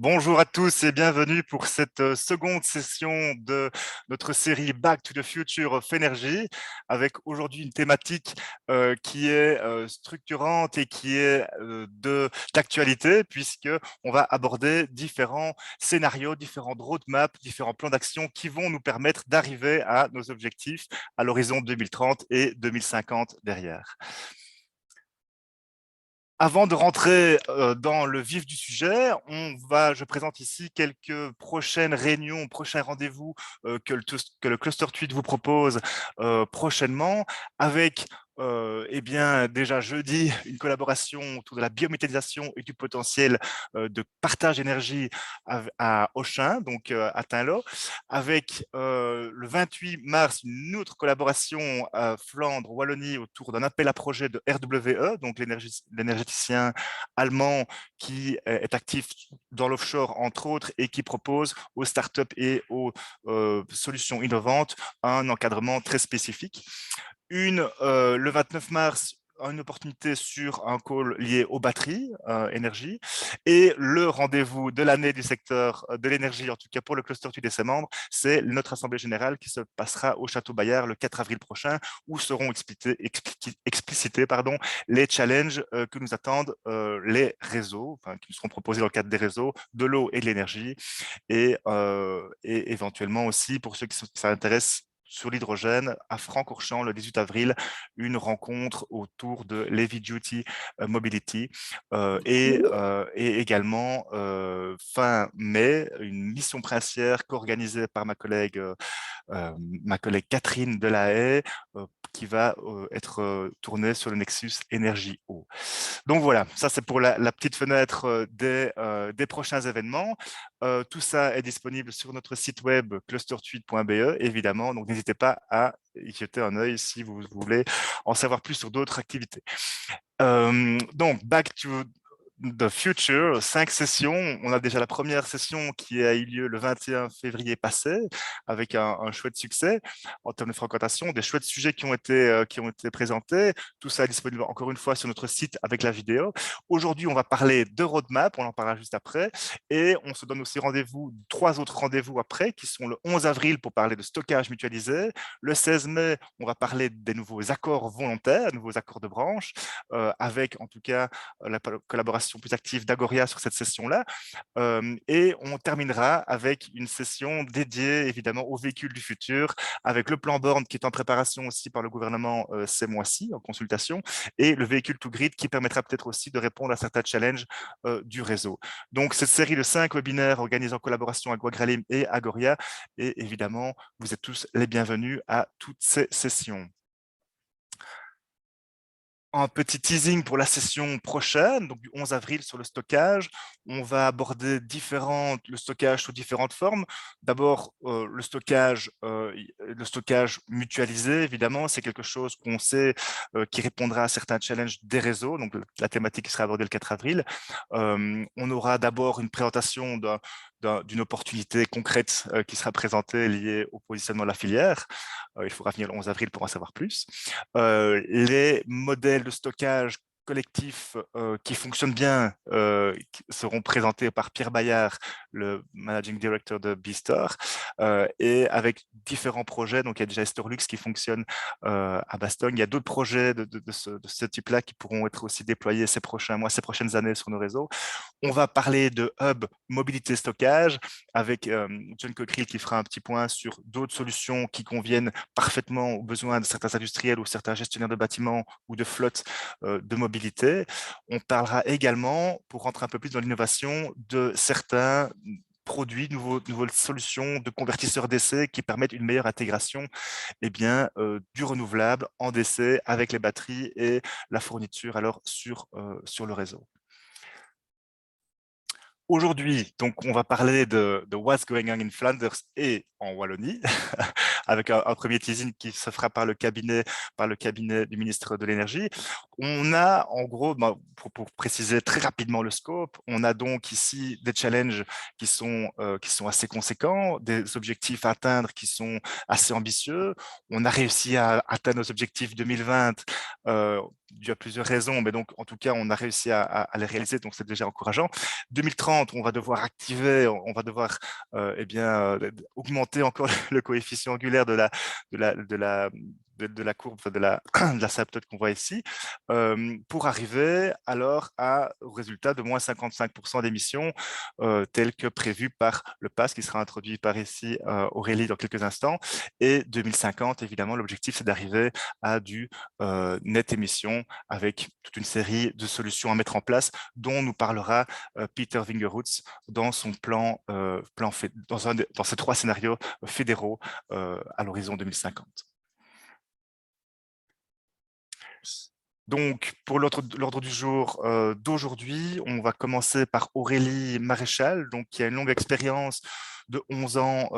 Bonjour à tous et bienvenue pour cette seconde session de notre série Back to the Future of Energy, avec aujourd'hui une thématique qui est structurante et qui est d'actualité, puisque on va aborder différents scénarios, différents roadmaps, différents plans d'action qui vont nous permettre d'arriver à nos objectifs à l'horizon 2030 et 2050 derrière. Avant de rentrer dans le vif du sujet, je présente ici quelques prochaines réunions, prochains rendez-vous que le Cluster Tweet vous propose prochainement, avec eh bien, déjà jeudi, une collaboration autour de la biométhanisation et du potentiel de partage d'énergie à Auchin, donc à Tinlo, avec le 28 mars, une autre collaboration à Flandres, Wallonie, autour d'un appel à projet de RWE, donc l'énergéticien allemand qui est actif dans l'offshore, entre autres, et qui propose aux startups et aux solutions innovantes un encadrement très spécifique. Le 29 mars, une opportunité sur un call lié aux batteries, énergie, et le rendez-vous de l'année du secteur de l'énergie, en tout cas pour le cluster de ses membres, c'est notre assemblée générale qui se passera au Château Bayard le 4 avril prochain, où seront explicités les challenges que nous attendent les réseaux, qui nous seront proposés dans le cadre des réseaux, de l'eau et de l'énergie, et éventuellement aussi, pour ceux qui s'intéressent sur l'hydrogène, à Francorchamps le 18 avril, une rencontre autour de l'Heavy Duty Mobility et également fin mai, une mission princière co-organisée par ma collègue Catherine Delahaye qui va être tournée sur le Nexus Énergie Eau. Donc voilà, ça c'est pour la petite fenêtre des prochains événements. Tout ça est disponible sur notre site web clustertuit.be, évidemment, donc n'hésitez pas à y jeter un œil si vous voulez en savoir plus sur d'autres activités. Donc, back to the future, 5 sessions. On a déjà la première session qui a eu lieu le 21 février passé, avec un chouette succès en termes de fréquentation, des chouettes sujets qui ont été présentés. Tout ça est disponible encore une fois sur notre site avec la vidéo. Aujourd'hui, on va parler de roadmap, on en parlera juste après, et on se donne aussi rendez-vous, 3 autres rendez-vous après, qui sont le 11 avril pour parler de stockage mutualisé. Le 16 mai, on va parler des nouveaux accords volontaires, nouveaux accords de branche, avec en tout cas la collaboration plus active d'Agoria sur cette session-là. Et on terminera avec une session dédiée évidemment aux véhicules du futur, avec le plan borne qui est en préparation aussi par le gouvernement ces mois-ci, en consultation, et le véhicule to grid qui permettra peut-être aussi de répondre à certains challenges du réseau. Donc cette série de 5 webinaires organisés en collaboration avec Wagralim et Agoria, et évidemment, vous êtes tous les bienvenus à toutes ces sessions. Un petit teasing pour la session prochaine, donc du 11 avril sur le stockage. On va aborder le stockage sous différentes formes. D'abord, le stockage mutualisé, évidemment, c'est quelque chose qu'on sait qui répondra à certains challenges des réseaux, donc la thématique qui sera abordée le 4 avril. On aura d'abord une présentation d'une opportunité concrète qui sera présentée liée au positionnement de la filière. Il faudra venir le 11 avril pour en savoir plus. Les modèles de stockage collectif qui fonctionnent bien seront présentés par Pierre Bayard, le Managing Director de B-Store, et avec différents projets. Donc, il y a déjà Storlux qui fonctionne à Bastogne. Il y a d'autres projets de ce type-là qui pourront être aussi déployés ces prochains mois, ces prochaines années sur nos réseaux. On va parler de hub mobilité stockage avec John Cockerill qui fera un petit point sur d'autres solutions qui conviennent parfaitement aux besoins de certains industriels ou certains gestionnaires de bâtiments ou de flottes de mobilité. On parlera également, pour rentrer un peu plus dans l'innovation, de certains produits, nouvelles solutions de convertisseurs d'essai qui permettent une meilleure intégration du renouvelable en décès avec les batteries et la fourniture alors sur le réseau. Aujourd'hui, donc, on va parler de What's Going On in Flanders et en Wallonie, avec un premier teasing qui se fera par le cabinet du ministre de l'Énergie. On a, en gros, pour préciser très rapidement le scope, on a donc ici des challenges qui sont assez conséquents, des objectifs à atteindre qui sont assez ambitieux. On a réussi à atteindre nos objectifs 2020 dû à plusieurs raisons, mais donc en tout cas, on a réussi à les réaliser, donc c'est déjà encourageant. 2030, on va devoir activer, on va devoir augmenter encore le coefficient angulaire de la courbe, de la asymptote qu'on voit ici, pour arriver alors au résultat de moins 55% d'émissions tel que prévu par le PAS qui sera introduit par ici Aurélie dans quelques instants. Et 2050, évidemment, l'objectif c'est d'arriver à du net émission avec toute une série de solutions à mettre en place dont nous parlera Pieter Vingerhoets dans son plan, dans ces 3 scénarios fédéraux à l'horizon 2050. Donc, pour l'ordre du jour d'aujourd'hui, on va commencer par Aurélie Maréchal, donc, qui a une longue expérience de 11 ans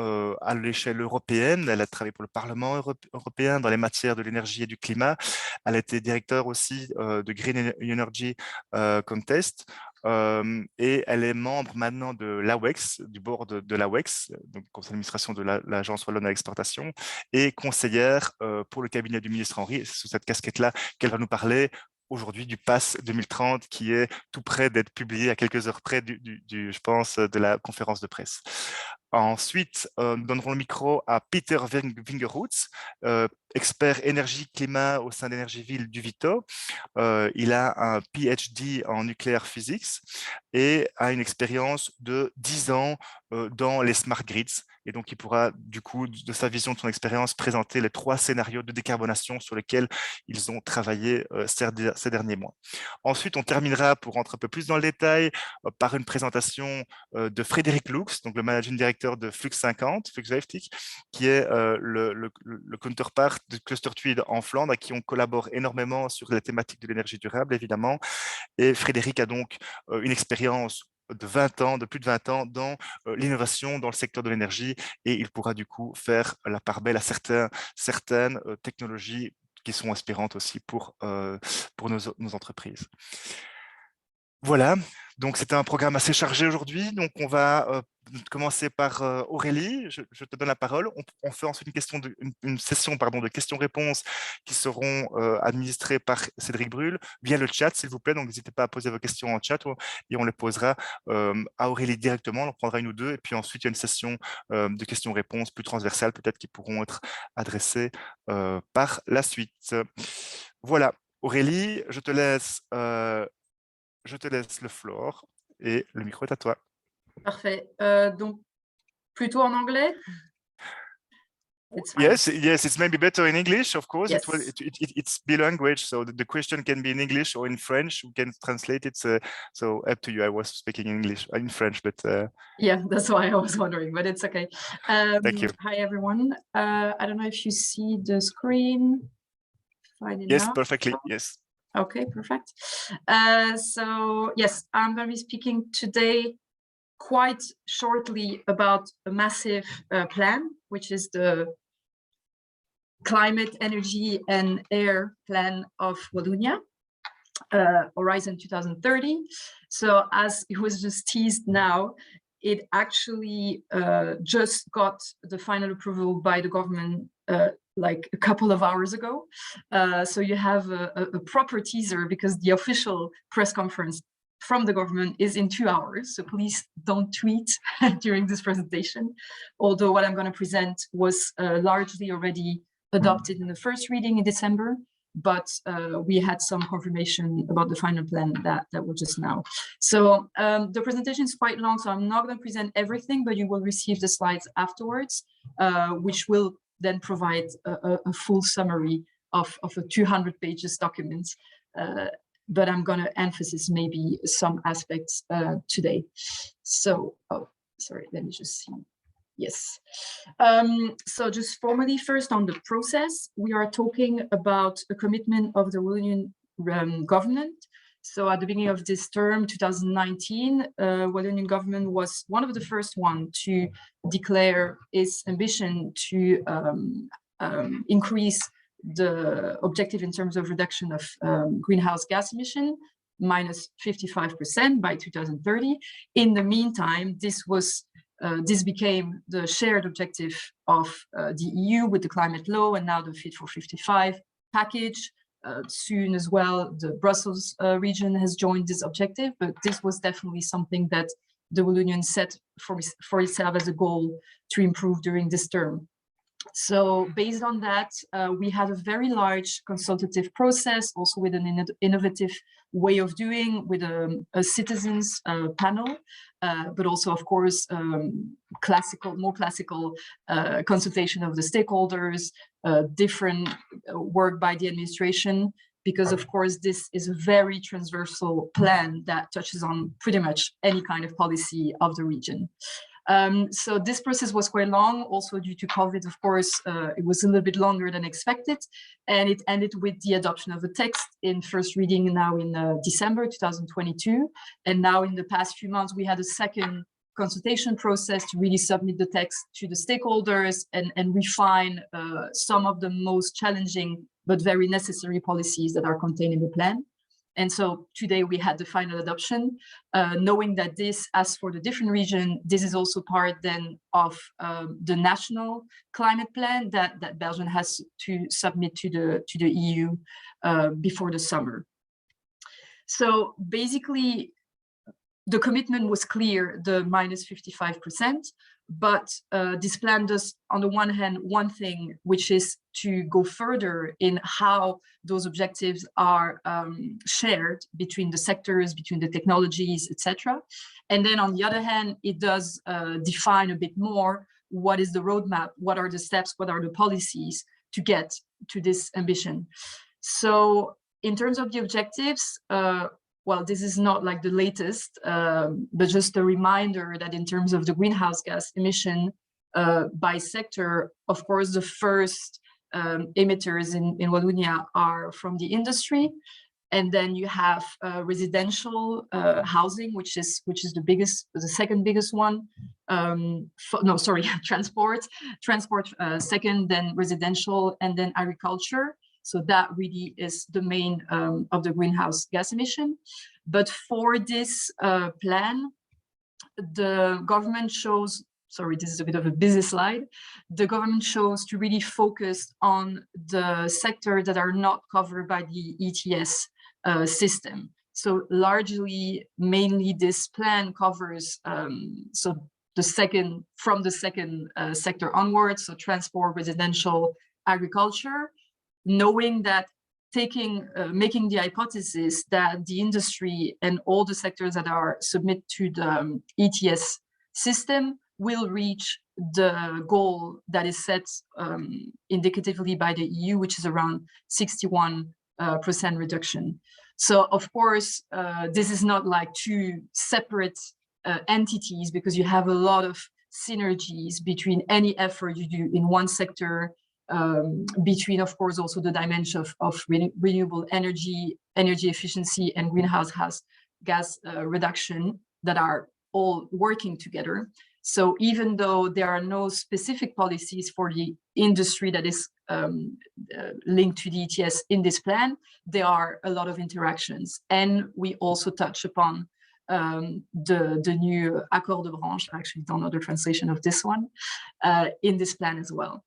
à l'échelle européenne. Elle a travaillé pour le Parlement européen dans les matières de l'énergie et du climat. Elle a été directeur aussi de Green Energy Contest. Et elle est membre maintenant de l'AWEX, du board de l'AWEX, donc conseil d'administration de l'agence wallonne à l'exportation, et conseillère pour le cabinet du ministre Henry. C'est sous cette casquette-là qu'elle va nous parler aujourd'hui du PAS 2030 qui est tout près d'être publié à quelques heures près je pense, de la conférence de presse. Ensuite, nous donnerons le micro à Pieter Vingerhoets, expert énergie-climat au sein d'EnergyVille du VITO. Il a un PhD en nucléaire physics et a une expérience de 10 ans dans les smart grids. Et donc, il pourra, du coup, de sa vision, de son expérience, présenter les 3 scénarios de décarbonation sur lesquels ils ont travaillé ces derniers mois. Ensuite, on terminera, pour rentrer un peu plus dans le détail, par une présentation de Frederik Loeckx, donc le managing director de Flux 50, Flux 50, qui est le counterpart de Cluster Tweed en Flandre, à qui on collabore énormément sur les thématiques de l'énergie durable, évidemment. Et Frederik a donc une expérience de 20 ans, de plus de 20 ans dans l'innovation dans le secteur de l'énergie, et il pourra du coup faire la part belle à certaines technologies qui sont inspirantes aussi pour nos entreprises. Voilà, donc c'était un programme assez chargé aujourd'hui. Donc on va commencer par Aurélie, je te donne la parole. On fait ensuite une session de questions-réponses qui seront administrées par Cédric Brûle via le chat, s'il vous plaît. Donc n'hésitez pas à poser vos questions en chat et on les posera à Aurélie directement. On en prendra une ou deux et puis ensuite il y a une session de questions-réponses plus transversales peut-être qui pourront être adressées par la suite. Voilà, Aurélie, je te laisse le floor et le micro est à toi. Parfait. Donc, plutôt en anglais? Yes, it's maybe better in English, of course. Yes. It's bilanguage, so the question can be in English or in French. We can translate it, so up to you. I was speaking English, in French, but... Yeah, that's why I was wondering, but it's okay. Thank you. Hi, everyone. I don't know if you see the screen. Yes, perfectly, yes. Okay, perfect. So yes, I'm going to be speaking today quite shortly about a massive plan, which is the Climate, Energy and Air Plan of Wallonie, Horizon 2030. So as it was just teased now, it actually just got the final approval by the government like a couple of hours ago. So you have a proper teaser because the official press conference from the government is in 2 hours. So please don't tweet during this presentation. Although what I'm going to present was largely already adopted in the first reading in December, but we had some confirmation about the final plan that was just now. So the presentation is quite long, so I'm not going to present everything, but you will receive the slides afterwards, which will then provide a full summary of a 200 pages document. But I'm going to emphasize maybe some aspects today. So, oh, sorry, let me just see. Yes. So just formally first on the process, we are talking about a commitment of the Wallonian government. So at the beginning of this term, 2019, Wallonian government was one of the first one to declare its ambition to increase the objective in terms of reduction of greenhouse gas emission, minus 55% by 2030. In the meantime, this became the shared objective of the EU with the climate law and now the Fit for 55 package, soon as well, the Brussels region has joined this objective, but this was definitely something that the Wallonian set for itself as a goal to improve during this term. So based on that, we had a very large consultative process, also with an innovative way of doing, with a citizens panel, but also, of course, more classical consultation of the stakeholders, different work by the administration, because of course this is a very transversal plan that touches on pretty much any kind of policy of the region. So this process was quite long, also due to COVID, of course. It was a little bit longer than expected, and it ended with the adoption of a text in first reading now in December 2022. And now in the past few months, we had a second consultation process to really submit the text to the stakeholders and refine some of the most challenging but very necessary policies that are contained in the plan. And so today we had the final adoption, knowing that this, as for the different region, this is also part then of the national climate plan that Belgium has to submit to the EU before the summer. So basically, the commitment was clear, the minus 55%, but this plan does, on the one hand, one thing, which is to go further in how those objectives are shared between the sectors, between the technologies, etc. And then on the other hand, it does define a bit more what is the roadmap, what are the steps, what are the policies to get to this ambition. So in terms of the objectives, well, this is not like the latest, but just a reminder that in terms of the greenhouse gas emission by sector, of course, the first emitters in Wallonia are from the industry. And then you have residential housing, which is the second biggest one. Transport second, then residential, and then agriculture. So that really is the main of the greenhouse gas emission. But for this plan, the government chose, sorry, this is a bit of a busy slide. The government chose to really focus on the sector that are not covered by the ETS system. So largely, mainly this plan covers so the second, from the second sector onwards, so transport, residential, agriculture, knowing that making the hypothesis that the industry and all the sectors that are submit to the ETS system will reach the goal that is set indicatively by the EU, which is around 61% reduction. So of course, this is not like two separate entities, because you have a lot of synergies between any effort you do in one sector, between, of course, also the dimension of renewable energy, energy efficiency, and greenhouse gas reduction that are all working together. So even though there are no specific policies for the industry that is linked to the ETS in this plan, there are a lot of interactions. And we also touch upon the new accord de branche, I actually don't know the translation of this one, in this plan as well.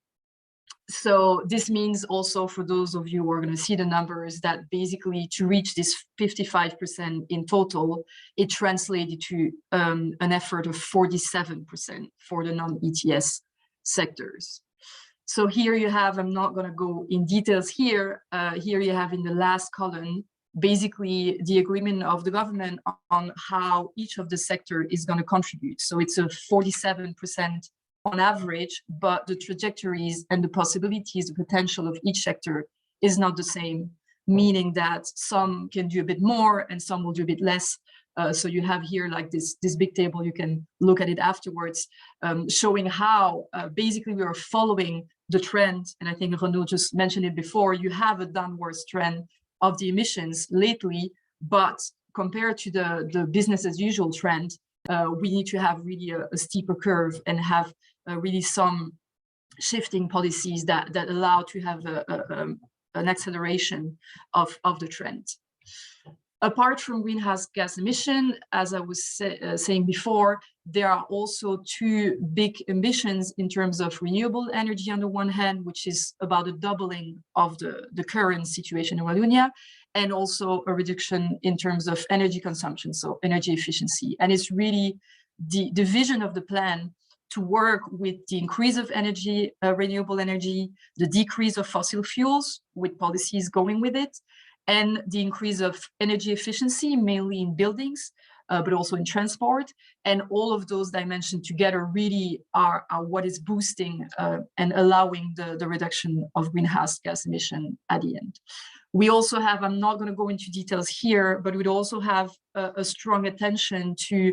So this means also, for those of you who are going to see the numbers, that basically to reach this 55% in total, it translated to an effort of 47% for the non-ETS sectors. So here you have, I'm not going to go in details here, here you have in the last column, basically the agreement of the government on how each of the sector is going to contribute. So it's a 47% on average, but the trajectories and the possibilities, the potential of each sector is not the same, meaning that some can do a bit more and some will do a bit less. So you have here like this big table, you can look at it afterwards, showing how basically we are following the trend. And I think Renaud just mentioned it before, you have a downward trend of the emissions lately, but compared to the business as usual trend, we need to have really a steeper curve and have really some shifting policies that allow to have an acceleration of the trend. Apart from greenhouse gas emission, as I was saying before, there are also two big ambitions in terms of renewable energy on the one hand, which is about a doubling of the current situation in Wallonia, and also a reduction in terms of energy consumption, so energy efficiency. And it's really the vision of the plan to work with the increase of energy, renewable energy, the decrease of fossil fuels, with policies going with it, and the increase of energy efficiency, mainly in buildings, but also in transport. And all of those dimensions together really are what is boosting and allowing the reduction of greenhouse gas emission at the end. We also have, I'm not going to go into details here, but we'd also have a strong attention to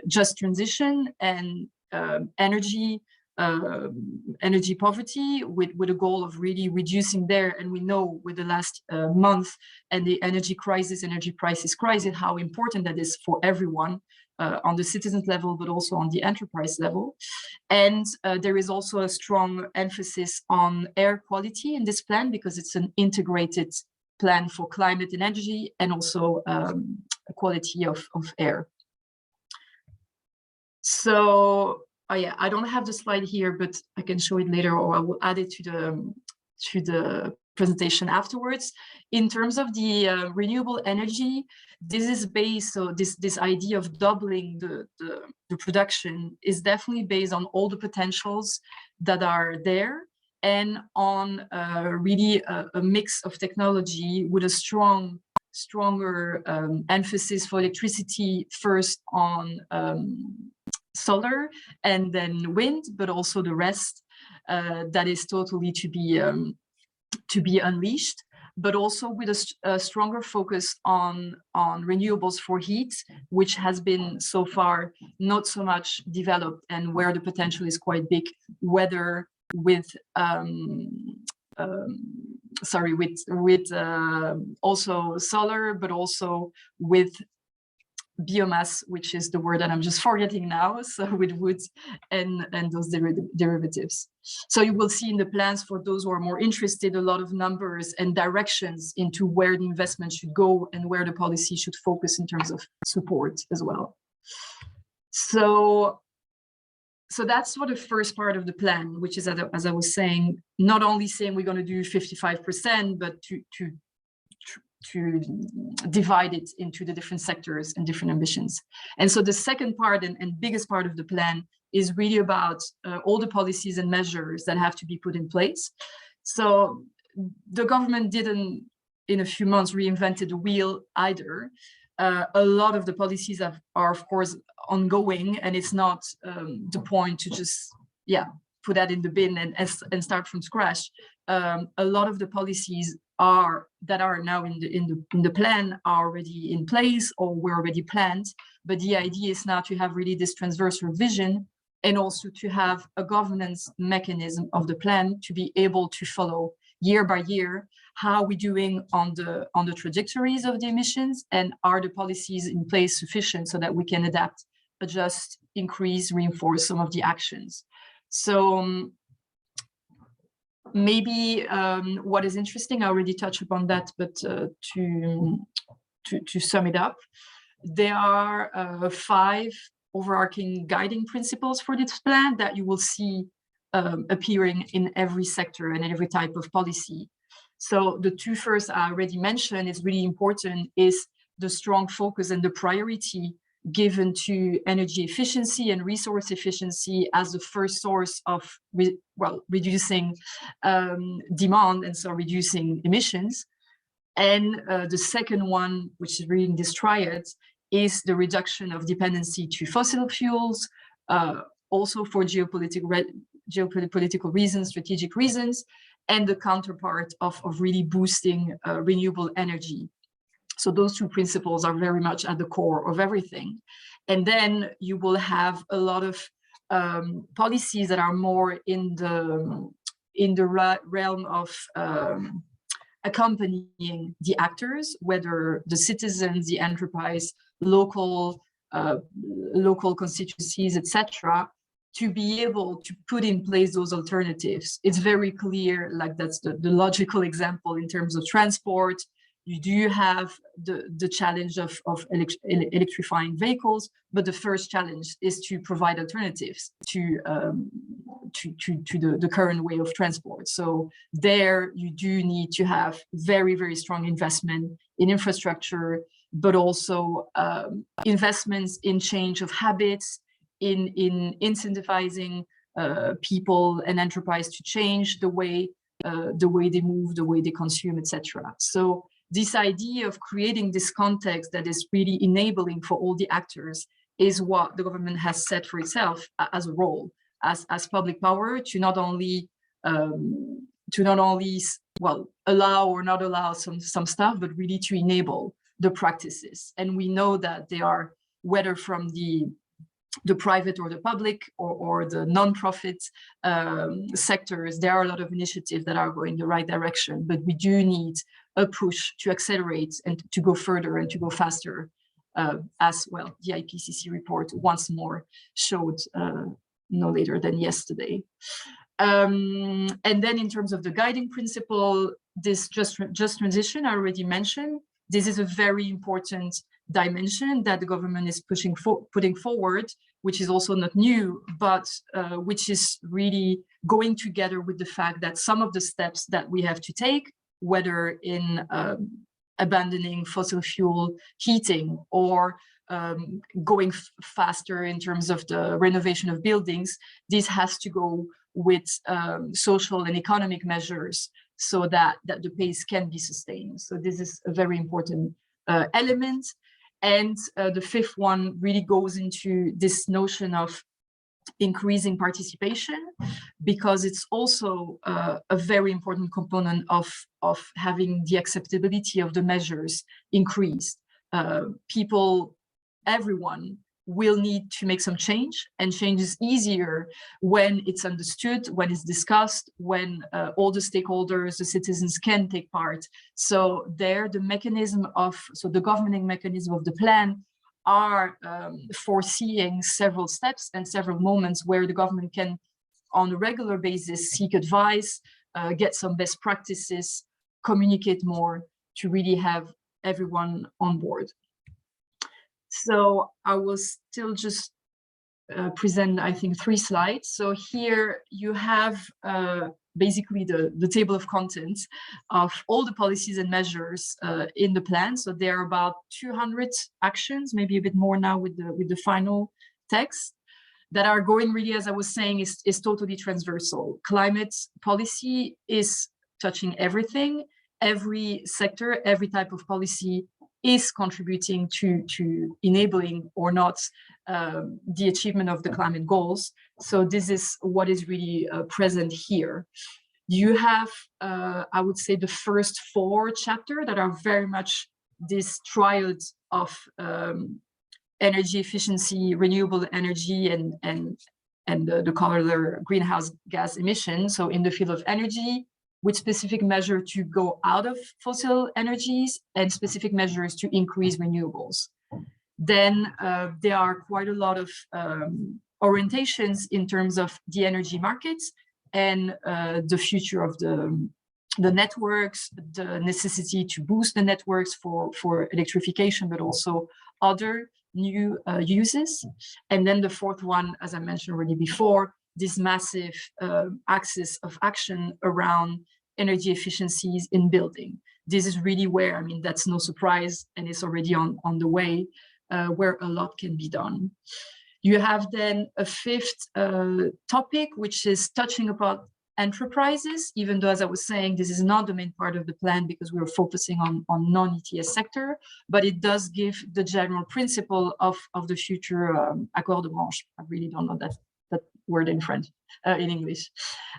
just transition and energy poverty with a goal of really reducing there. And we know with the last month and the energy prices crisis, how important that is for everyone on the citizens level, but also on the enterprise level. And there is also a strong emphasis on air quality in this plan, because it's an integrated plan for climate and energy, and also quality of air. So, oh yeah, I don't have the slide here, but I can show it later, or I will add it to the presentation afterwards. In terms of the renewable energy, this is based, so this idea of doubling the production is definitely based on all the potentials that are there, and on really a mix of technology with a stronger emphasis for electricity, first on solar and then wind, but also the rest that is totally to be unleashed, but also with a stronger focus on renewables for heat, which has been so far not so much developed, and where the potential is quite big, whether with also solar, but also with biomass, which is the word that I'm just forgetting now, so with wood and those derivatives. So you will see in the plans, for those who are more interested, a lot of numbers and directions into where the investment should go and where the policy should focus in terms of support as well. So that's for the first part of the plan, which is, as I was saying, not only saying we're going to do 55%, but to divide it into the different sectors and different ambitions. And so the second part and biggest part of the plan is really about all the policies and measures that have to be put in place. So the government didn't, in a few months, reinvented the wheel either. A lot of the policies are of course ongoing, and it's not the point to just put that in the bin and start from scratch. A lot of the policies that are now in the plan are already in place, or were already planned. But the idea is now to have really this transversal vision, and also to have a governance mechanism of the plan to be able to follow year by year how we're doing on the trajectories of the emissions, and are the policies in place sufficient so that we can adapt, adjust, increase, reinforce some of the actions. So maybe what is interesting, I already touched upon that, but to sum it up, there are 5 overarching guiding principles for this plan that you will see appearing in every sector and in every type of policy. So the 2 first I already mentioned is really important, is the strong focus and the priority given to energy efficiency and resource efficiency as the first source of reducing demand, and so reducing emissions. And the second one, which is really in this triad, is the reduction of dependency to fossil fuels, also for geopolitical reasons, strategic reasons, and the counterpart of really boosting renewable energy. So those 2 principles are very much at the core of everything. And then you will have a lot of policies that are more in the realm of accompanying the actors, whether the citizens, the enterprise, local constituencies, etc., to be able to put in place those alternatives. It's very clear, like that's the logical example in terms of transport. you do have the challenge of electrifying vehicles, but the first challenge is to provide alternatives to the current way of transport. So there you do need to have very, very strong investment in infrastructure, but also investments in change of habits, in incentivizing people and enterprise to change the way they move, the way they consume, etc. So this idea of creating this context that is really enabling for all the actors is what the government has set for itself as a role, as public power, to not only well, allow or not allow some stuff, but really to enable the practices. And we know that they are, whether from the private or the public or the non-profit sectors, there are a lot of initiatives that are going the right direction, but we do need a push to accelerate and to go further and to go faster, as well. The IPCC report once more showed no later than yesterday. And then in terms of the guiding principle, this just transition I already mentioned, this is a very important dimension that the government is putting forward, which is also not new, but which is really going together with the fact that some of the steps that we have to take, whether in abandoning fossil fuel heating or going faster in terms of the renovation of buildings, this has to go with social and economic measures so that the pace can be sustained. So this is a very important element. And the fifth one really goes into this notion of increasing participation, because it's also a very important component of having the acceptability of the measures increased. People, everyone will need to make some change, and change is easier when it's understood, when it's discussed, when all the stakeholders, the citizens can take part. So there, the mechanism the governing mechanism of the plan are foreseeing several steps and several moments where the government can, on a regular basis, seek advice, get some best practices, communicate more to really have everyone on board. So I will still just present, I think, 3 slides. So here you have basically the table of contents of all the policies and measures in the plan. So there are about 200 actions, maybe a bit more now with the final text, that are going really, as I was saying, is totally transversal. Climate policy is touching everything. Every sector, every type of policy is contributing to enabling or not the achievement of the climate goals. So this is what is really present here. You have, I would say, the first 4 chapters that are very much this triad of energy efficiency, renewable energy, and the color greenhouse gas emissions. So in the field of energy, with specific measures to go out of fossil energies and specific measures to increase renewables. Then there are quite a lot of orientations in terms of the energy markets and the future of the networks, the necessity to boost the networks for electrification, but also other new uses. And then the 4th one, as I mentioned already before, this massive axis of action around energy efficiencies in building. This is really where, I mean, that's no surprise, and it's already on the way, where a lot can be done. You have then a 5th topic, which is touching upon enterprises, even though, as I was saying, this is not the main part of the plan because we are focusing on non-ETS sector, but it does give the general principle of the future accord de branche. I really don't know that word in French, in English,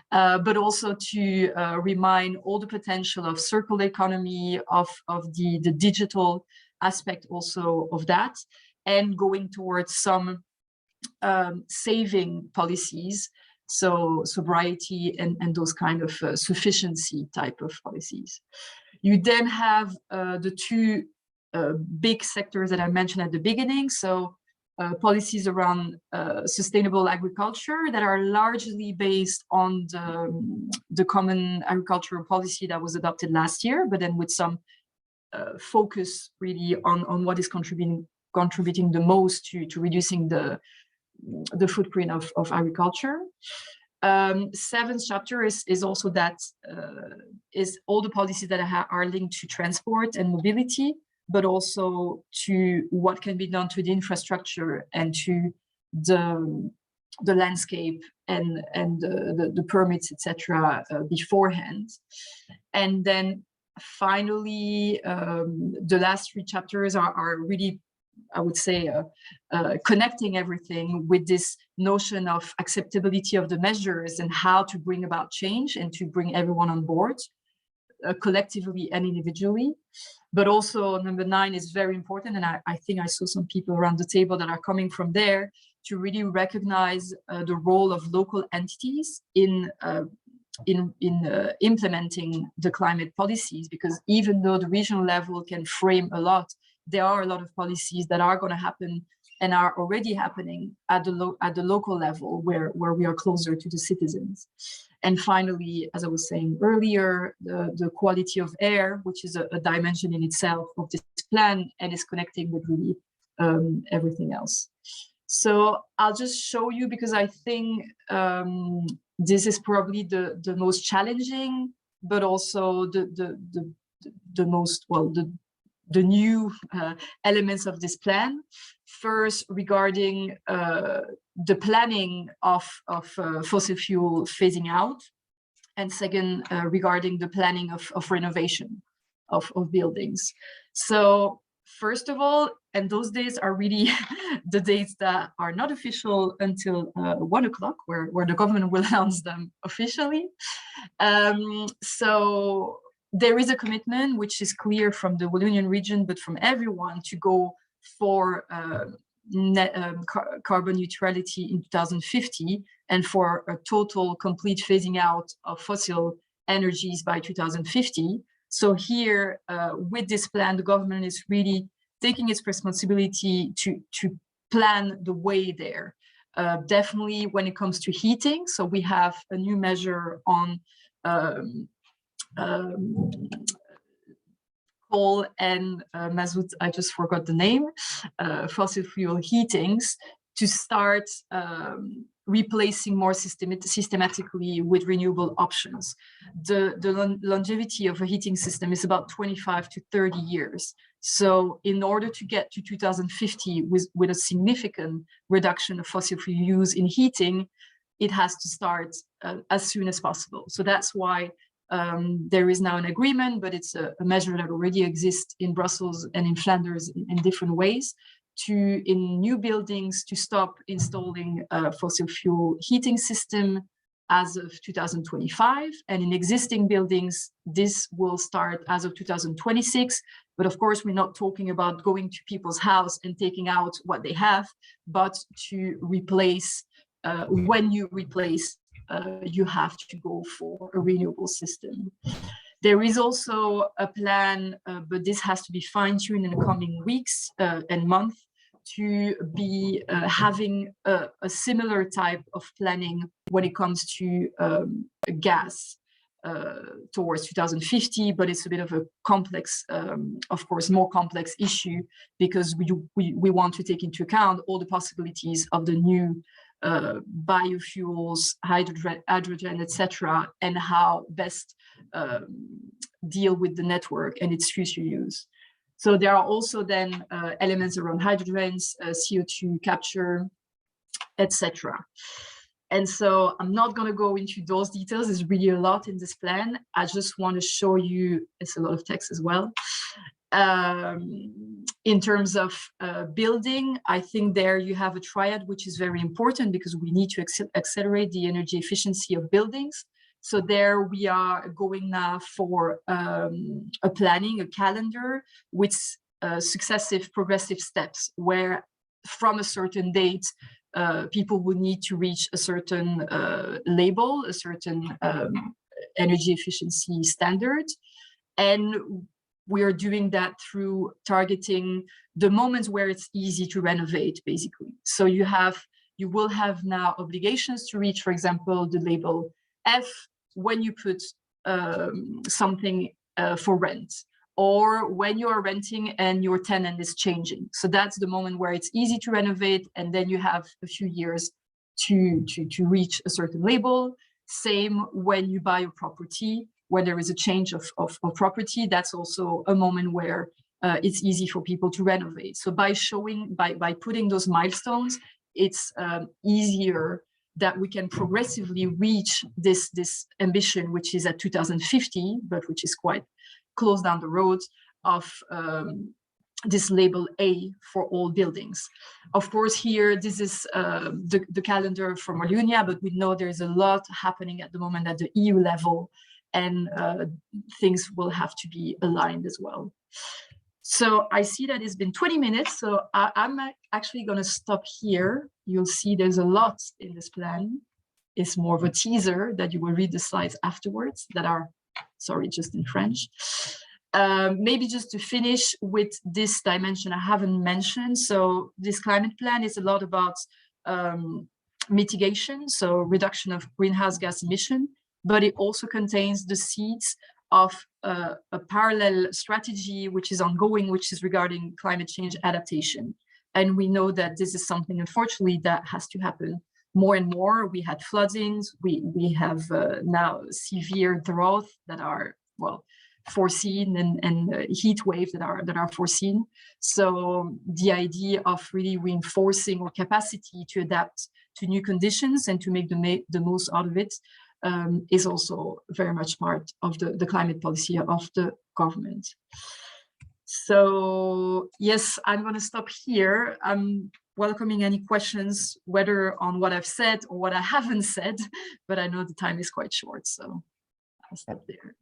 but also to remind all the potential of circular economy, of the digital aspect also of that, and going towards some saving policies, so sobriety and those kind of sufficiency type of policies. You then have the 2 big sectors that I mentioned at the beginning. So policies around sustainable agriculture that are largely based on the common agricultural policy that was adopted last year, but then with some focus really on what is contributing the most to reducing the footprint of agriculture. Seventh chapter is also that is all the policies that are linked to transport and mobility, but also to what can be done to the infrastructure and to the landscape and the permits, etc. Beforehand. And then finally, the last three chapters are really, I would say, connecting everything with this notion of acceptability of the measures and how to bring about change and to bring everyone on board, collectively and individually. But also number 9 is very important, and I think I saw some people around the table that are coming from there, to really recognize the role of local entities in implementing the climate policies, because even though the regional level can frame a lot, there are a lot of policies that are going to happen and are already happening at the local level where we are closer to the citizens. And finally, as I was saying earlier, the quality of air, which is a dimension in itself of this plan and is connecting with really everything else. So I'll just show you, because I think this is probably the most challenging, but also the most, well, the new elements of this plan. First, regarding the planning of fossil fuel phasing out, and second, regarding the planning of renovation of buildings. So first of all, and those days are really the dates that are not official until 1 o'clock, where the government will announce them officially. So there is a commitment, which is clear from the Wallonian region, but from everyone, to go for carbon neutrality in 2050, and for a total complete phasing out of fossil energies by 2050. So here, with this plan, the government is really taking its responsibility to plan the way there. Definitely when it comes to heating. So we have a new measure on coal and mazout, I just forgot the name, fossil fuel heatings, to start replacing more systematically with renewable options. The longevity of a heating system is about 25 to 30 years. So in order to get to 2050 with a significant reduction of fossil fuel use in heating, it has to start as soon as possible. So that's why there is now an agreement, but it's a measure that already exists in Brussels and in Flanders in different ways, in new buildings to stop installing a fossil fuel heating system as of 2025. And in existing buildings, this will start as of 2026. But of course, we're not talking about going to people's house and taking out what they have, but to replace, when you replace, you have to go for a renewable system. There is also a plan, but this has to be fine-tuned in the coming weeks and months, to be having a similar type of planning when it comes to gas towards 2050, but it's a bit of a complex, of course, more complex issue, because we want to take into account all the possibilities of the new biofuels, hydrogen, etc., and how best deal with the network and its future use. So there are also then elements around hydrogens, CO2 capture, etc. And so I'm not going to go into those details. There's really a lot in this plan. I just want to show you, it's a lot of text as well. In terms of building, I think there you have a triad, which is very important, because we need to accelerate the energy efficiency of buildings. So there we are going now for a planning, a calendar with successive progressive steps, where from a certain date, people would need to reach a certain label, a certain energy efficiency standard. And we are doing that through targeting the moments where it's easy to renovate, basically. So you will have now obligations to reach, for example, the label F when you put something for rent, or when you are renting and your tenant is changing. So that's the moment where it's easy to renovate, and then you have a few years to reach a certain label. Same when you buy a property, when there is a change of property, that's also a moment where it's easy for people to renovate. So by putting those milestones, it's easier that we can progressively reach this ambition, which is at 2050, but which is quite close down the road, of this label A for all buildings. Of course, here, this is the calendar from Wallonie, but we know there's a lot happening at the moment at the EU level, and things will have to be aligned as well. So I see that it's been 20 minutes, so I'm actually going to stop here. You'll see there's a lot in this plan. It's more of a teaser that you will read the slides afterwards that are, sorry, just in French. Maybe just to finish with this dimension I haven't mentioned. So this climate plan is a lot about mitigation, so reduction of greenhouse gas emission, but it also contains the seeds of a parallel strategy which is ongoing, which is regarding climate change adaptation. And we know that this is something, unfortunately, that has to happen more and more. We had floodings, we have now severe drought that are, well, foreseen, and heat waves that are foreseen. So the idea of really reinforcing our capacity to adapt to new conditions and to make the most out of it is also very much part of the climate policy of the government. So yes, I'm going to stop here. I'm welcoming any questions, whether on what I've said or what I haven't said, but I know the time is quite short, so I'll stop there.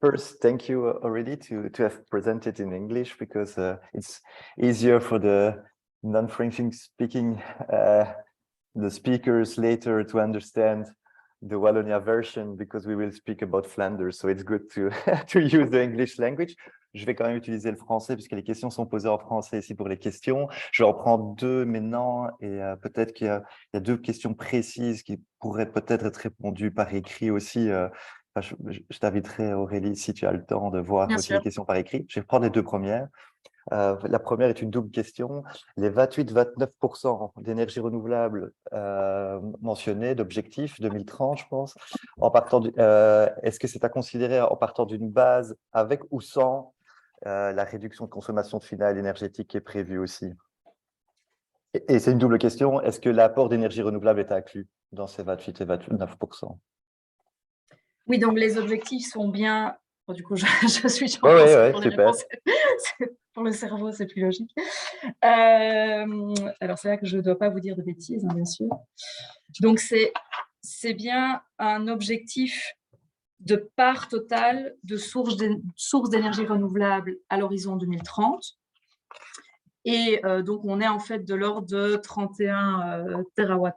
First, thank you, Aurélie, to have presented in English, because it's easier for the non-French speaking the speakers later to understand the Wallonia version, because we will speak about Flanders, so it's good to use the English language. Je vais quand même utiliser le français puisque les questions sont posées en français ici pour les questions. Je vais en prendre deux maintenant, et peut-être qu'il y a deux questions précises qui pourraient peut-être être répondues par écrit aussi. Je t'inviterai, Aurélie, si tu as le temps, de voir Bien aussi sûr. les questions par écrit. Je vais prendre les deux premières. La première est une double question. Les 28-29% d'énergie renouvelable mentionnés, d'objectifs 2030, je pense, est-ce que c'est à considérer en partant d'une base avec ou sans la réduction de consommation finale énergétique qui est prévue aussi? Et c'est une double question. Est-ce que l'apport d'énergie renouvelable est inclus dans ces 28 et 29%? Oui, donc les objectifs sont bien... Bon, du coup, je suis Ouais, pour les super. réponses. Pour le cerveau, c'est plus logique. Alors, c'est là que je ne dois pas vous dire de bêtises, hein, bien sûr. Donc, c'est bien un objectif de part totale de sources d'énergie renouvelable à l'horizon 2030. Et donc, on est en fait de l'ordre de 31 TWh.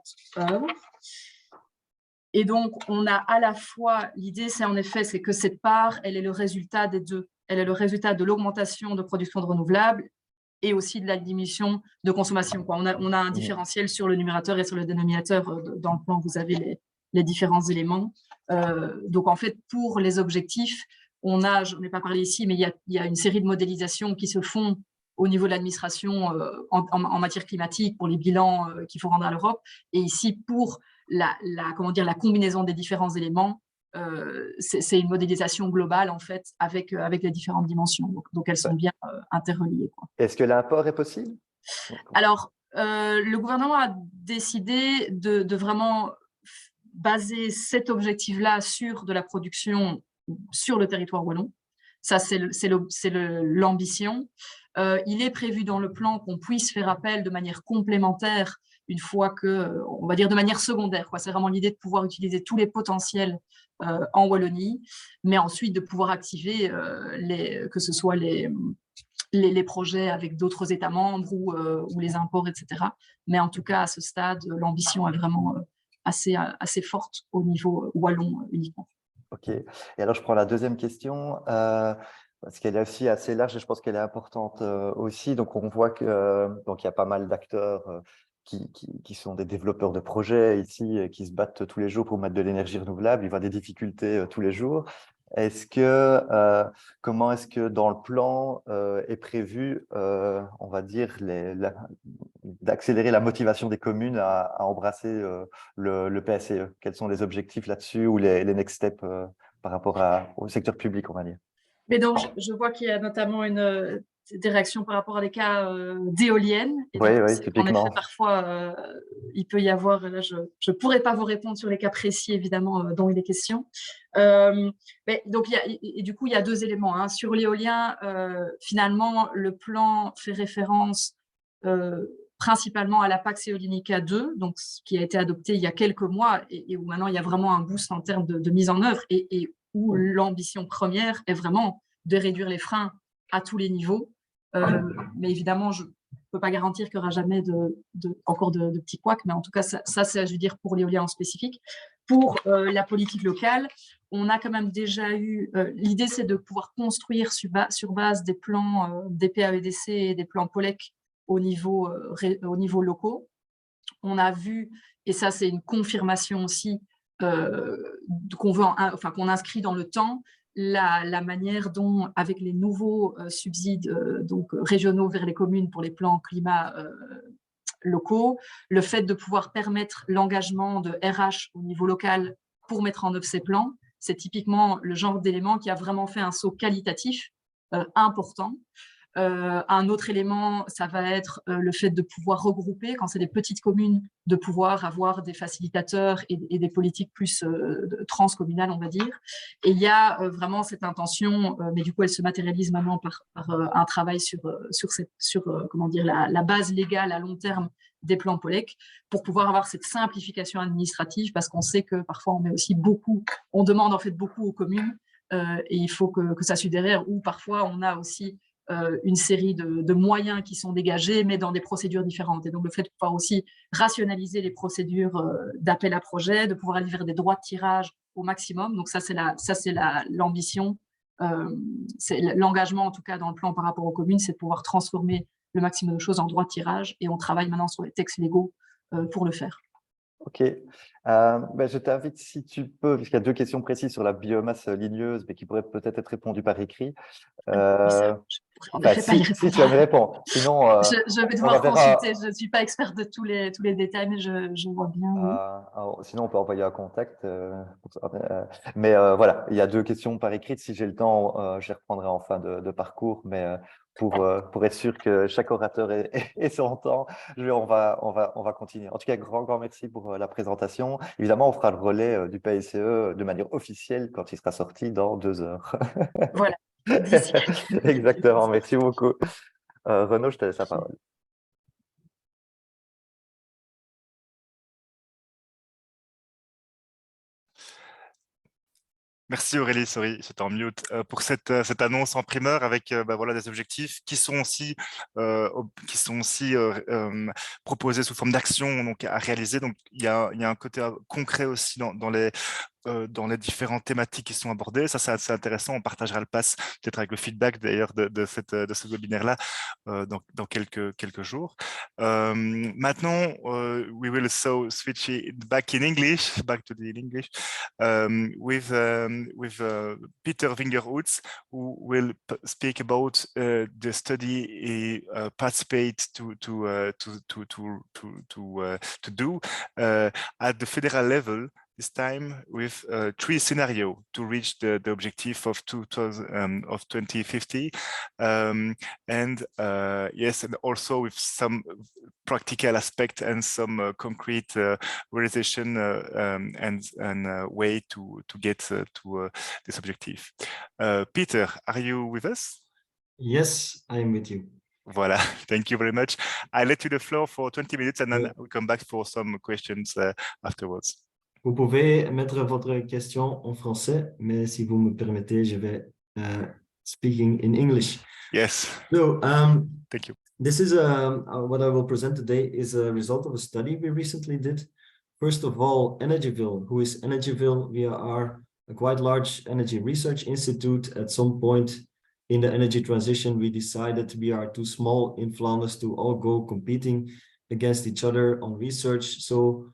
Et donc, on a à la fois, l'idée, c'est en effet, c'est que cette part, elle est le résultat des deux. Elle est le résultat de l'augmentation de production de renouvelables et aussi de la diminution de consommation, quoi. On a un différentiel sur le numérateur et sur le dénominateur. Dans le plan, vous avez les différents éléments. Donc, en fait, pour les objectifs, j'en ai pas parlé ici, mais il y a une série de modélisations qui se font au niveau de l'administration en matière climatique pour les bilans qu'il faut rendre à l'Europe. Et ici, pour la combinaison des différents éléments, c'est une modélisation globale, en fait, avec les différentes dimensions. Donc elles sont bien interreliées, quoi. Est-ce que l'import est possible? Alors, le gouvernement a décidé de vraiment baser cet objectif-là sur de la production sur le territoire wallon. Ça, c'est l'ambition. Il est prévu dans le plan qu'on puisse faire appel de manière complémentaire une fois que, on va dire de manière secondaire, quoi. C'est vraiment l'idée de pouvoir utiliser tous les potentiels en Wallonie, mais ensuite de pouvoir activer que ce soit les projets avec d'autres États membres ou les imports, etc. Mais en tout cas, à ce stade, l'ambition est vraiment assez forte au niveau wallon uniquement. Ok. Et alors, je prends la deuxième question, parce qu'elle est aussi assez large et je pense qu'elle est importante aussi. Donc, on voit donc il y a pas mal d'acteurs qui sont des développeurs de projets ici, qui se battent tous les jours pour mettre de l'énergie renouvelable. Ils voient des difficultés tous les jours. Est-ce que, comment est-ce que dans le plan est prévu, on va dire, d'accélérer la motivation des communes à embrasser le PSE? Quels sont les objectifs là-dessus ou les next steps par rapport au secteur public, on va dire? Mais donc, je vois qu'il y a notamment des réactions par rapport à des cas d'éoliennes. Oui, oui, En effet, typiquement. parfois, il peut y avoir, là, je ne pourrais pas vous répondre sur les cas précis, évidemment, dont il est question. Mais donc, du coup, il y a deux éléments. Hein. Sur l'éolien, finalement, le plan fait référence principalement à la PAX Eolinica 2, donc, qui a été adopté il y a quelques mois et où maintenant il y a vraiment un boost en termes de mise en œuvre et où l'ambition première est vraiment de réduire les freins à tous les niveaux. Mais évidemment, je ne peux pas garantir qu'il n'y aura jamais encore de petits couacs, mais en tout cas, ça c'est, je veux dire, pour l'éolien en spécifique. Pour la politique locale, on a quand même déjà eu... l'idée, c'est de pouvoir construire sur base des plans des PAEDC et des plans POLEC au niveau locaux. On a vu, et ça c'est une confirmation aussi, qu'on inscrit dans le temps la manière dont, avec les nouveaux subsides régionaux vers les communes pour les plans climat locaux, le fait de pouvoir permettre l'engagement de RH au niveau local pour mettre en œuvre ces plans, c'est typiquement le genre d'élément qui a vraiment fait un saut qualitatif important. Un autre élément, ça va être le fait de pouvoir regrouper, quand c'est des petites communes, de pouvoir avoir des facilitateurs et des politiques plus transcommunales, on va dire. Et il y a vraiment cette intention, mais du coup, elle se matérialise maintenant par un travail sur comment dire, la base légale à long terme des plans POLEC, pour pouvoir avoir cette simplification administrative, parce qu'on sait que parfois on met aussi on demande en fait beaucoup aux communes, et il faut que ça suive derrière, ou parfois on a aussi une série de moyens qui sont dégagés, mais dans des procédures différentes. Et donc, le fait de pouvoir aussi rationaliser les procédures d'appel à projet, de pouvoir aller vers des droits de tirage au maximum. Donc, ça, c'est l'ambition. C'est l'engagement, en tout cas, dans le plan par rapport aux communes, c'est de pouvoir transformer le maximum de choses en droits de tirage. Et on travaille maintenant sur les textes légaux pour le faire. Ok. Je t'invite, si tu peux, puisqu'il y a deux questions précises sur la biomasse ligneuse, mais qui pourraient peut-être être répondues par écrit. Si tu as me répondre. Sinon, je vais devoir consulter. Je ne suis pas experte de tous les détails, mais je vois bien. Sinon, on peut envoyer un contact. Mais voilà, il y a deux questions par écrit. Si j'ai le temps, je les reprendrai en fin de parcours. Mais pour être sûr que chaque orateur ait son temps, on va continuer. En tout cas, grand merci pour la présentation. Évidemment, on fera le relais du PSE de manière officielle quand il sera sorti dans 2 heures. Voilà. Exactement, merci beaucoup. Renaud, je te laisse la parole. Merci Aurélie, sorry, j'étais en mute, pour cette annonce en primeur avec voilà, des objectifs qui sont aussi proposés sous forme d'action, donc à réaliser. Donc il y a un côté concret aussi dans les différentes thématiques qui sont abordées. Ça, c'est assez intéressant. On partagera le pass peut-être avec le feedback d'ailleurs de ce webinaire-là dans quelques jours. Maintenant, we will switch it back to the English, with Pieter Vingerhoets, who will speak about the study he participated to do at the federal level. This time with 3 scenarios to reach the objective of 2050, and also with some practical aspect and some concrete realization and way to get to this objective. Peter, are you with us? Yes, I am with you. Voilà, thank you very much. I'll let you the floor for 20 minutes and then we'll come back for some questions afterwards. Vous pouvez mettre votre question en français, mais si vous me permettez, je vais speaking in English. Yes. So, thank you. This is what I will present today is a result of a study we recently did. First of all, EnergyVille. Who is EnergyVille? We are a quite large energy research institute. At some point in the energy transition, we decided we are too small in Flanders to all go competing against each other on research. So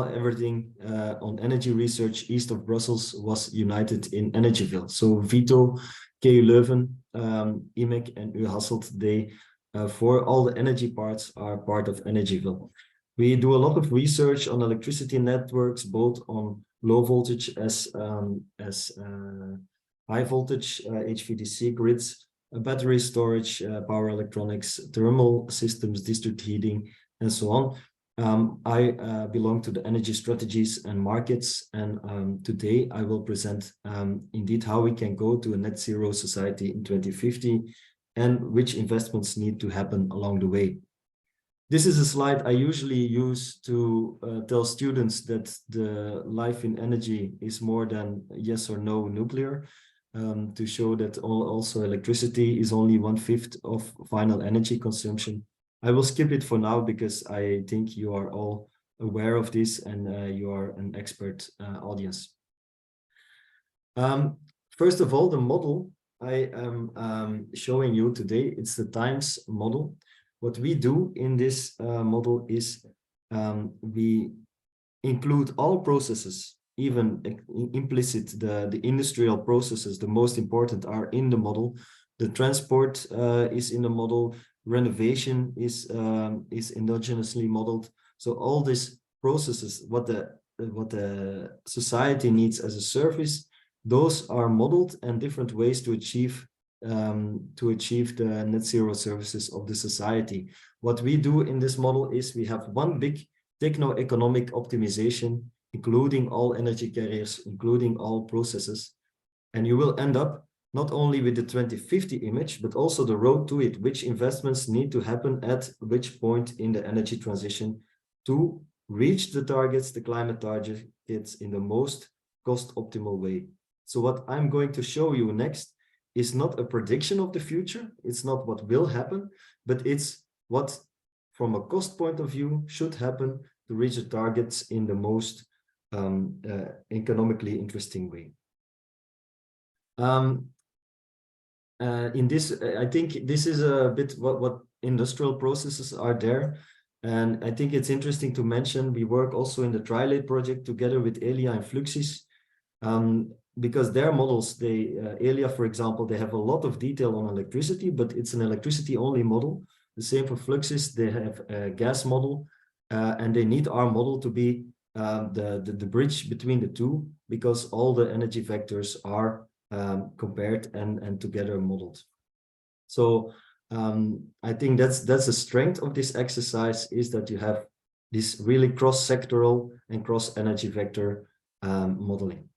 everything on energy research east of Brussels was united in EnergyVille. So VITO, KU Leuven, IMEC and U Hasselt, they for all the energy parts are part of EnergyVille. We do a lot of research on electricity networks, both on low voltage as high voltage HVDC grids, battery storage, power electronics, thermal systems, district heating, and so on. I belong to the energy strategies and markets, and today I will present indeed how we can go to a net zero society in 2050 and which investments need to happen along the way. This is a slide I usually use to tell students that the life in energy is more than yes or no nuclear, to show that also electricity is only 1/5 of final energy consumption. I will skip it for now because I think you are all aware of this and you are an expert audience. First of all, the model I am showing you today, it's the times model. What we do in this model is we include all processes, even implicit, the industrial processes, the most important are in the model. The transport is in the model. Renovation is endogenously modeled. So all these processes, what the society needs as a service, those are modeled, and different ways to achieve the net zero services of the society. What we do in this model is we have one big techno-economic optimization, including all energy carriers, including all processes, and you will end up not only with the 2050 image, but also the road to it, which investments need to happen at which point in the energy transition to reach the targets, the climate targets, in the most cost optimal way. So what I'm going to show you next is not a prediction of the future. It's not what will happen, but it's what, from a cost point of view, should happen to reach the targets in the most economically interesting way. In this, I think this is a bit what industrial processes are there. And I think it's interesting to mention, we work also in the Trilate project together with Elia and Fluxys, because their models, Elia, for example, they have a lot of detail on electricity, but it's an electricity only model. The same for Fluxys, they have a gas model, and they need our model to be the bridge between the two, because all the energy vectors are compared and together modeled. So I think that's a strength of this exercise, is that you have this really cross-sectoral and cross-energy vector modeling.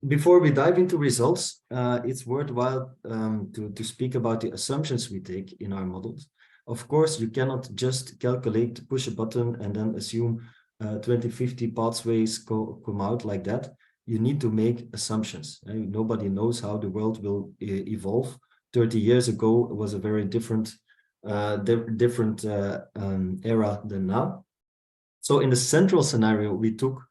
Before we dive into results, it's worthwhile to speak about the assumptions we take in our models. Of course, you cannot just calculate, push a button, and then assume 2050 pathways come out like that. You need to make assumptions. Nobody knows how the world will evolve. 30 years ago, it was a very different era than now. So in the central scenario, we took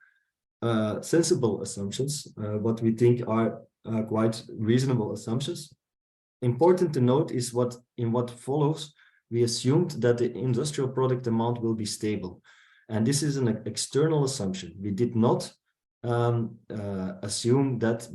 sensible assumptions, what we think are quite reasonable assumptions. Important to note is in what follows, we assumed that the industrial product demand will be stable. And this is an external assumption. We did not assume that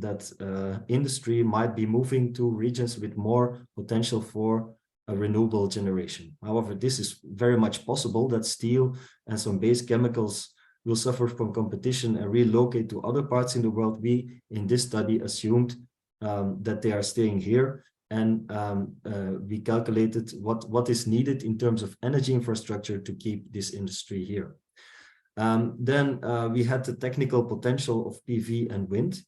industry might be moving to regions with more potential for a renewable generation. However, this is very much possible that steel and some base chemicals will suffer from competition and relocate to other parts in the world. We, in this study, assumed that they are staying here, and we calculated what is needed in terms of energy infrastructure to keep this industry here. Then we had the technical potential of PV and wind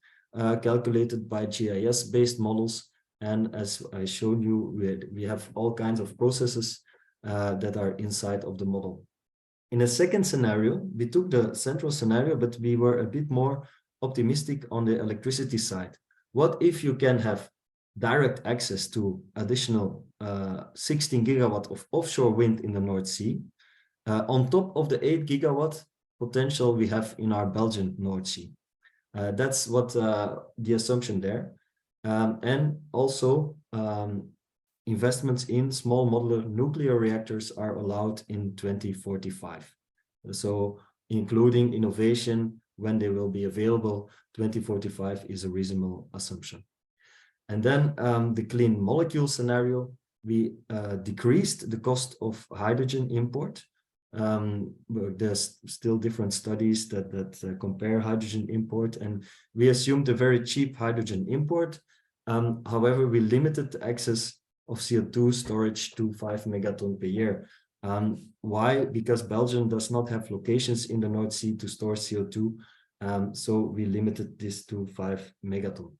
calculated by GIS-based models. And as I showed you, we have all kinds of processes that are inside of the model. In a second scenario, we took the central scenario, but we were a bit more optimistic on the electricity side. What if you can have direct access to additional 16 gigawatt of offshore wind in the North Sea, on top of the 8 gigawatt potential we have in our Belgian North Sea? That's what the assumption there. And also investments in small modular nuclear reactors are allowed in 2045. So including innovation when they will be available, 2045 is a reasonable assumption. And then the clean molecule scenario, we decreased the cost of hydrogen import. There's still different studies that compare hydrogen import, and we assumed a very cheap hydrogen import. However, we limited the access of CO2 storage to 5 megaton per year. Why? Because Belgium does not have locations in the North Sea to store CO2, so we limited this to 5 megaton.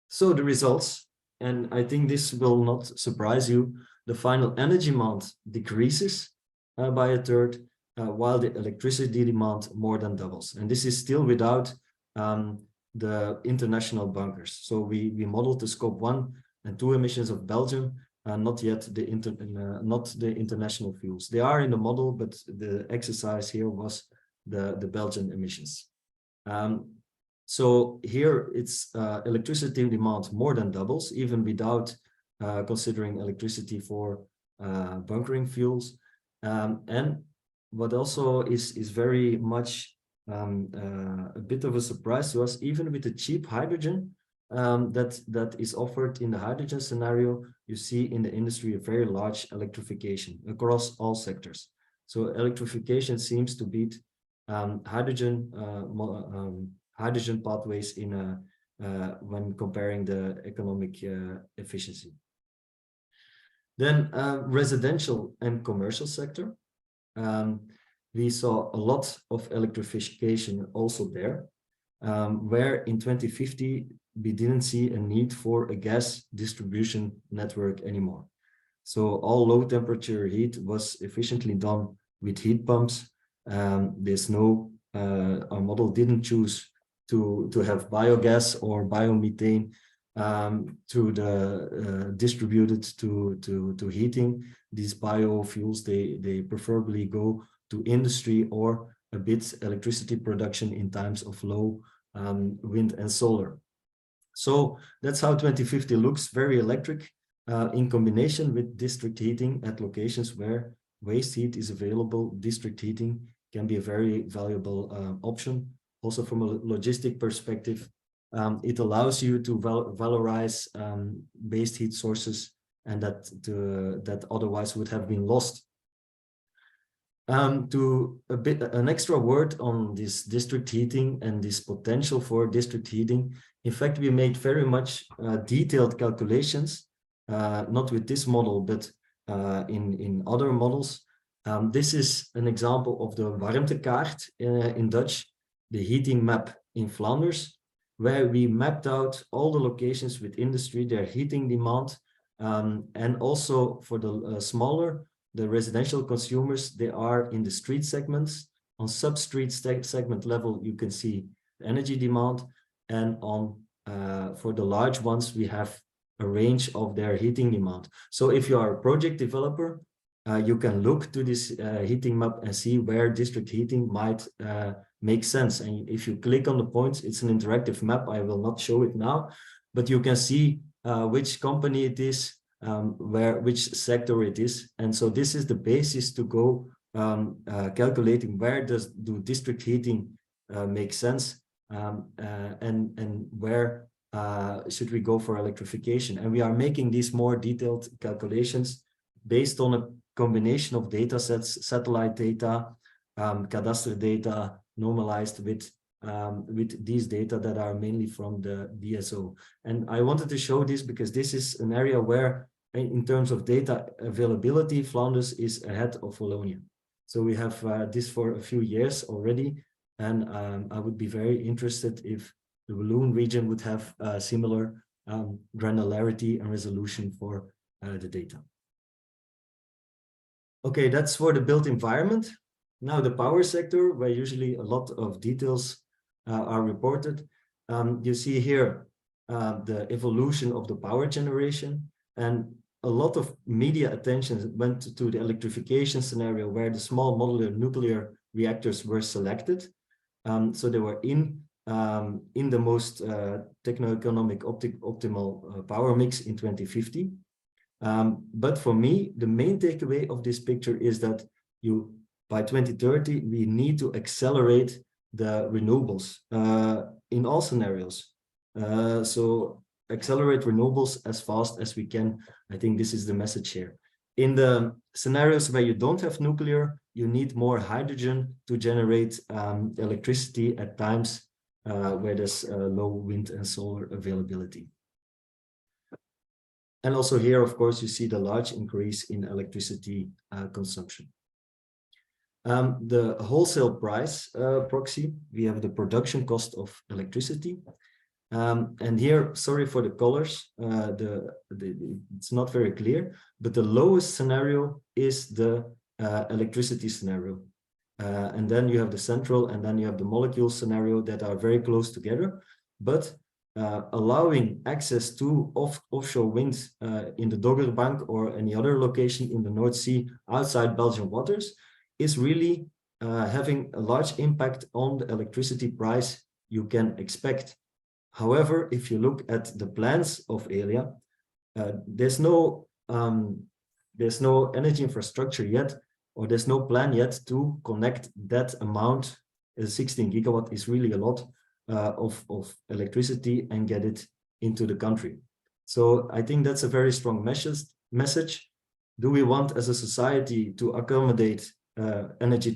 So the results, and I think this will not surprise you, the final energy demand decreases by a third, while the electricity demand more than doubles. And this is still without the international bunkers. So we modeled the scope 1 and 2 emissions of Belgium, not yet the international fuels. They are in the model, but the exercise here was the Belgian emissions. So here it's electricity demand more than doubles, even without considering electricity for bunkering fuels. And what also is very much a bit of a surprise to us, even with the cheap hydrogen that is offered in the hydrogen scenario, you see in the industry a very large electrification across all sectors. So electrification seems to beat hydrogen pathways in when comparing the economic efficiency. Then residential and commercial sector. We saw a lot of electrification also there, where in 2050 we didn't see a need for a gas distribution network anymore. So all low temperature heat was efficiently done with heat pumps. There's no, our model didn't choose to have biogas or biomethane to the distributed to heating. These biofuels, they preferably go to industry or a bit electricity production in times of low wind and solar. So that's how 2050 looks, very electric, in combination with district heating at locations where waste heat is available. District heating can be a very valuable option. Also from a logistic perspective, it allows you to valorize waste heat sources and that otherwise would have been lost. An extra word on this district heating and this potential for district heating. In fact, we made very much detailed calculations, not with this model, but in other models. This is an example of the warmtekaart in Dutch, the heating map in Flanders, where we mapped out all the locations with industry, their heating demand, and also for the smaller, the residential consumers, they are in the street segments. On sub-street segment level, you can see the energy demand, and on for the large ones, we have a range of their heating demand. So if you are a project developer, you can look to this heating map and see where district heating might make sense. And if you click on the points, it's an interactive map. I will not show it now, but you can see which company it is, which sector it is. And so this is the basis to go calculating where do district heating make sense, and where should we go for electrification. And we are making these more detailed calculations based on a combination of data sets, satellite data, cadastre data, normalized with these data that are mainly from the DSO. And I wanted to show this because this is an area where, in terms of data availability, Flanders is ahead of Wallonie. So we have this for a few years already, and I would be very interested if the Walloon region would have similar granularity and resolution for the data. Okay, that's for the built environment. Now the power sector, where usually a lot of details are reported. You see here the evolution of the power generation, and a lot of media attention went to the electrification scenario where the small modular nuclear reactors were selected. So they were in the most techno-economic optimal power mix in 2050. But for me, the main takeaway of this picture is that by 2030, we need to accelerate the renewables in all scenarios. So accelerate renewables as fast as we can. I think this is the message here. In the scenarios where you don't have nuclear, you need more hydrogen to generate electricity at times where there's low wind and solar availability. And also here, of course, you see the large increase in electricity consumption. The wholesale price proxy, we have the production cost of electricity. And here, sorry for the colors, it's not very clear, but the lowest scenario is the electricity scenario. And then you have the central, and then you have the molecule scenario that are very close together. But allowing access to offshore wind in the Doggerbank or any other location in the North Sea outside Belgian waters is really having a large impact on the electricity price you can expect. However, if you look at the plans of Elia, there's no energy infrastructure yet, or there's no plan yet to connect that amount. 16 gigawatt is really a lot of electricity and get it into the country. So I think that's a very strong message. Do we want as a society to accommodate energy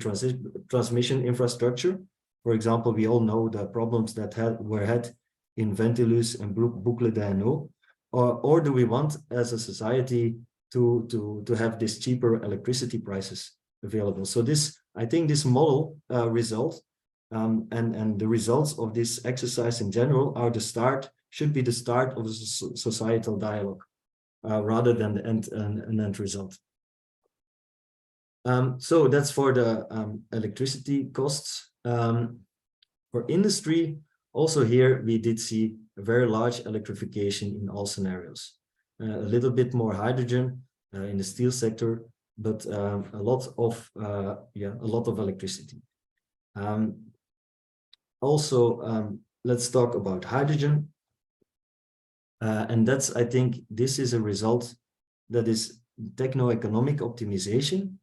transmission infrastructure? For example, we all know the problems that were had in Ventilus and Boucle d'Hainaut, or do we want as a society to have this cheaper electricity prices available? So I think this model result and the results of this exercise in general are should be the start of a societal dialogue rather than an end result. So that's for the electricity costs. For industry, also here we did see a very large electrification in all scenarios. A little bit more hydrogen in the steel sector, but a lot of electricity. Let's talk about hydrogen. And I think this is a result that is techno-economic optimization.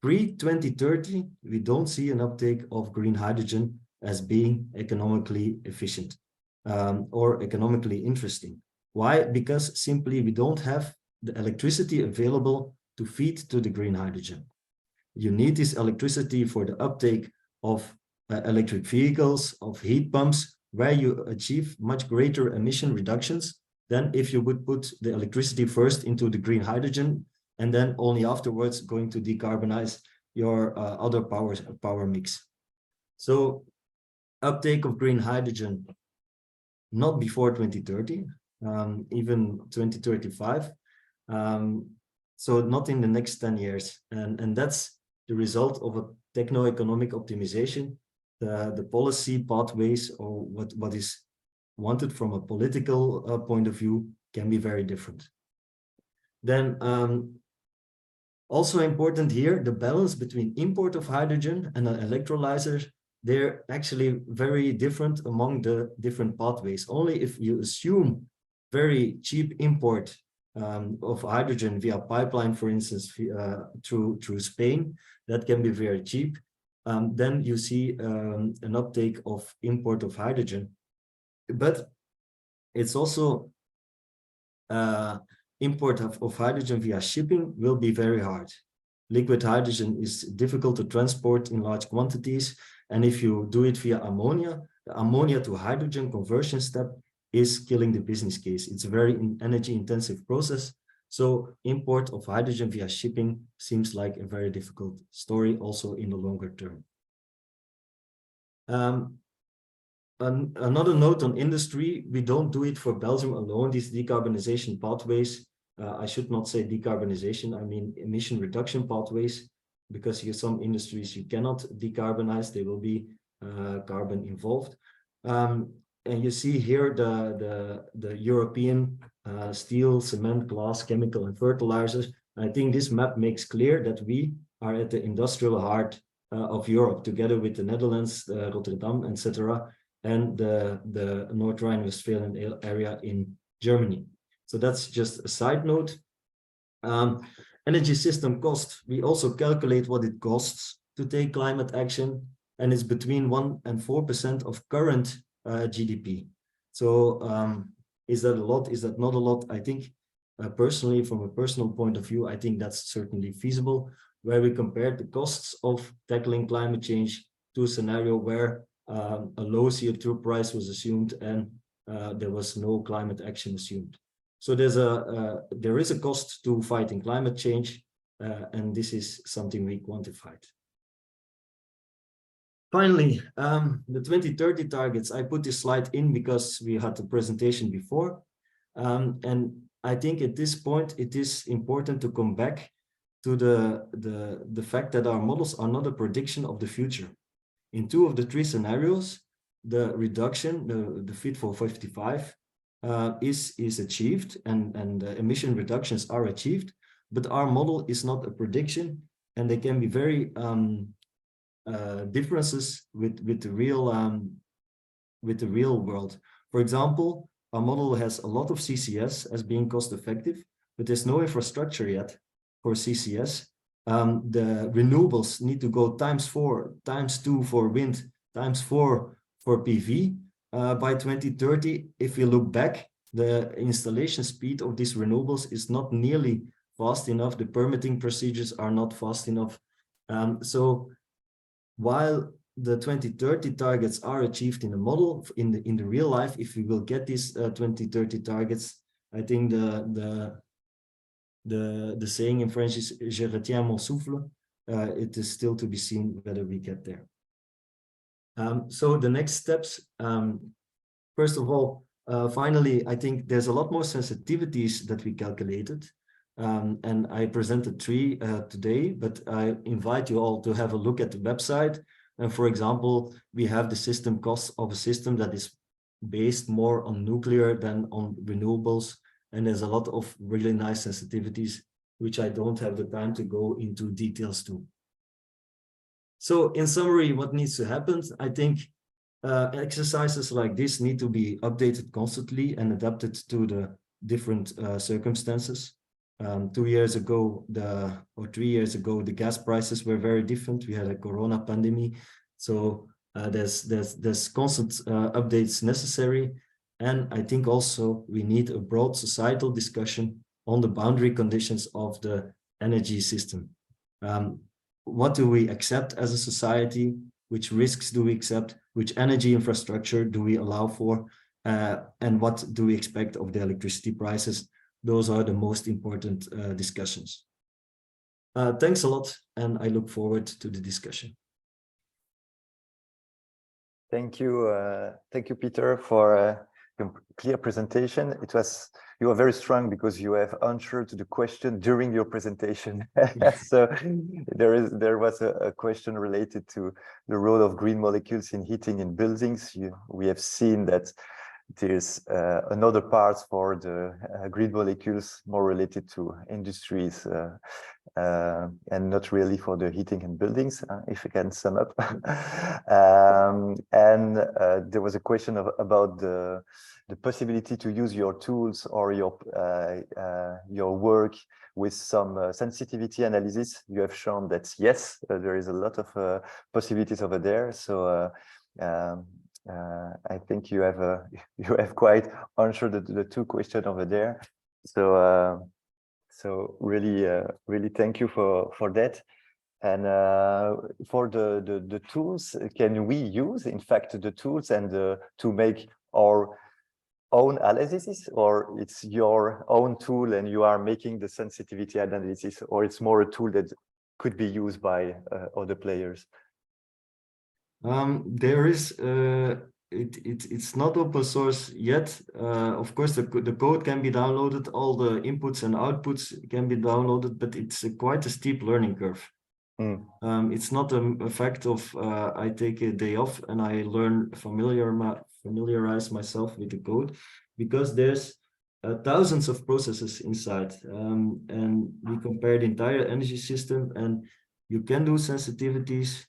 Pre-2030, we don't see an uptake of green hydrogen as being economically efficient or economically interesting. Why? Because simply we don't have the electricity available to feed to the green hydrogen. You need this electricity for the uptake of electric vehicles, of heat pumps, where you achieve much greater emission reductions than if you would put the electricity first into the green hydrogen and then only afterwards going to decarbonize your other power mix. So uptake of green hydrogen, not before 2030, even 2035. So not in the next 10 years. And that's the result of a techno-economic optimization. The policy pathways or what is wanted from a political point of view can be very different. Then also important here, the balance between import of hydrogen and an electrolyzer, they're actually very different among the different pathways. Only if you assume very cheap import of hydrogen via pipeline, for instance, through Spain, that can be very cheap. Then you see an uptake of import of hydrogen. But it's also import of hydrogen via shipping will be very hard. Liquid hydrogen is difficult to transport in large quantities. And if you do it via ammonia, the ammonia to hydrogen conversion step is killing the business case. It's a very energy intensive process. So import of hydrogen via shipping seems like a very difficult story also in the longer term. Another note on industry, we don't do it for Belgium alone, these decarbonization pathways. I should not say decarbonization, I mean emission reduction pathways, because some industries you cannot decarbonize, there will be carbon involved. And you see here the European steel, cement, glass, chemical, and fertilizers. I think this map makes clear that we are at the industrial heart of Europe, together with the Netherlands, Rotterdam, etc., and the North Rhine-Westphalian area in Germany. So that's just a side note. And energy system cost, we also calculate what it costs to take climate action, and it's between 1% and 4% of current GDP. So is that a lot? Is that not a lot? I think personally, from a personal point of view, I think that's certainly feasible, where we compared the costs of tackling climate change to a scenario where a low CO2 price was assumed and there was no climate action assumed. So there is a cost to fighting climate change, and this is something we quantified. Finally, the 2030 targets, I put this slide in because we had the presentation before. And I think at this point, it is important to come back to the fact that our models are not a prediction of the future. In 2 of the 3 scenarios, the reduction, the Fit for 55 is achieved, and the emission reductions are achieved, but our model is not a prediction, and there can be very differences with the real world. For example, our model has a lot of CCS as being cost effective, but there's no infrastructure yet for CCS. The renewables need to go ×4, ×2 for wind, ×4 for PV. By 2030, if we look back, the installation speed of these renewables is not nearly fast enough. The permitting procedures are not fast enough. So while the 2030 targets are achieved in the model, in the real life, if we will get these 2030 targets, I think the saying in French is "Je retiens mon souffle." It is still to be seen whether we get there. So the next steps, first of all, finally, I think there's a lot more sensitivities that we calculated. And I presented 3 today, but I invite you all to have a look at the website. And for example, we have the system costs of a system that is based more on nuclear than on renewables. And there's a lot of really nice sensitivities, which I don't have the time to go into details to. So in summary, what needs to happen? I think exercises like this need to be updated constantly and adapted to the different circumstances. 2 years ago, or 3 years ago, the gas prices were very different. We had a corona pandemic. So there's constant updates necessary. And I think also we need a broad societal discussion on the boundary conditions of the energy system. What do we accept as a society? Which risks do we accept? Which energy infrastructure do we allow for? And what do we expect of the electricity prices? Those are the most important discussions. Thanks a lot, and I look forward to the discussion. Thank you, Pieter, for a clear presentation. You were very strong because you have answered to the question during your presentation. So there was a question related to the role of green molecules in heating in buildings. We have seen that there's another part for the green molecules more related to industries and not really for the heating and buildings, if I can sum up. And there was a question about the possibility to use your tools or your work with some sensitivity analysis. You have shown that yes, there is a lot of possibilities over there. So I think you have quite answered the 2 questions over there. So really thank you for that. And for the tools, can we use in fact the tools and to make our own analysis, or it's your own tool and you are making the sensitivity analysis, or it's more a tool that could be used by other players? There is it's not open source yet. Of course, the code can be downloaded, all the inputs and outputs can be downloaded, but it's quite a steep learning curve. It's not a fact of I take a day off and I learn familiarize myself with the code, because there's thousands of processes inside, and we compare the entire energy system, and you can do sensitivities.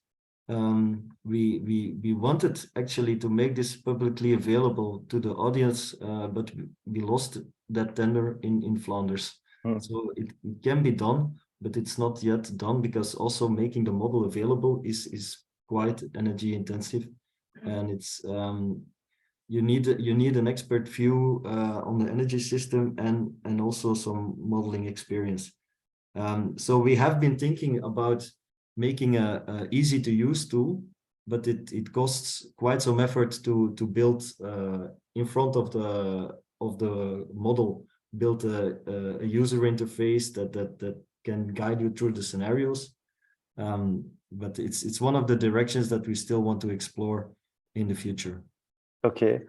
We wanted actually to make this publicly available to the audience, but we lost that tender in Flanders. So it can be done, but it's not yet done because also making the model available is quite energy intensive, and it's you need an expert view on the energy system and also some modeling experience. So we have been thinking about making a easy to use tool, but it costs quite some effort to build in front of the model, build a user interface that can guide you through the scenarios. But it's one of the directions that we still want to explore in the future. Okay.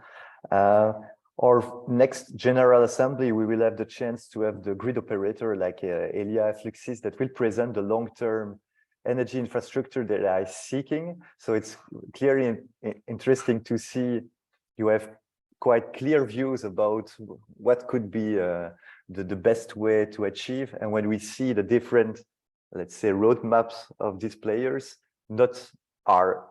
Our next General Assembly, we will have the chance to have the grid operator like Aurélie Loeckx that will present the long-term energy infrastructure that I seeking. So it's clearly interesting to see you have quite clear views about what could be the best way to achieve. And when we see the different, let's say, roadmaps of these players, not are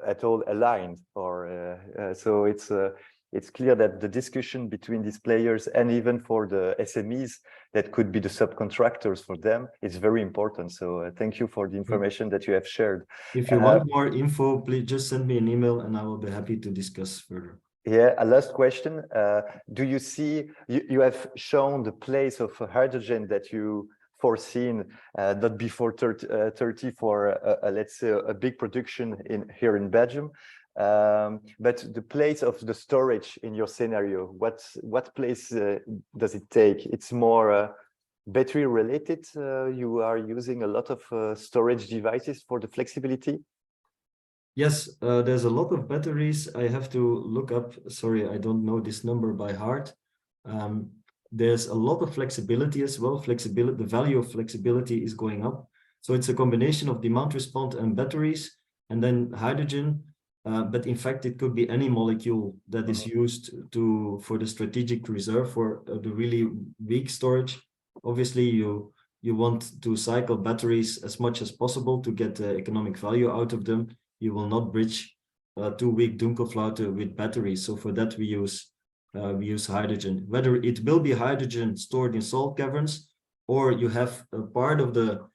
at all aligned, or so it's clear that the discussion between these players and even for the SMEs that could be the subcontractors for them is very important. So thank you for the information that you have shared. If you want more info, please just send me an email and I will be happy to discuss further. Yeah, a last question. Do you see, you have shown the place of hydrogen that you foreseen not before 30 for let's say a big production here in Belgium, but the place of the storage in your scenario, what place does it take? It's more battery related. You are using a lot of storage devices for the flexibility. Yes, there's a lot of batteries. I have to look up, sorry, I don't know this number by heart. There's a lot of flexibility as well. Flexibility, the value of flexibility is going up. So it's a combination of demand response and batteries, and then hydrogen. But in fact, it could be any molecule that is used for the strategic reserve, for the really weak storage. Obviously, you want to cycle batteries as much as possible to get the economic value out of them. You will not bridge 2 weak Dunkelflaute with batteries. So for that, we use hydrogen. Whether it will be hydrogen stored in salt caverns, or you have a part of the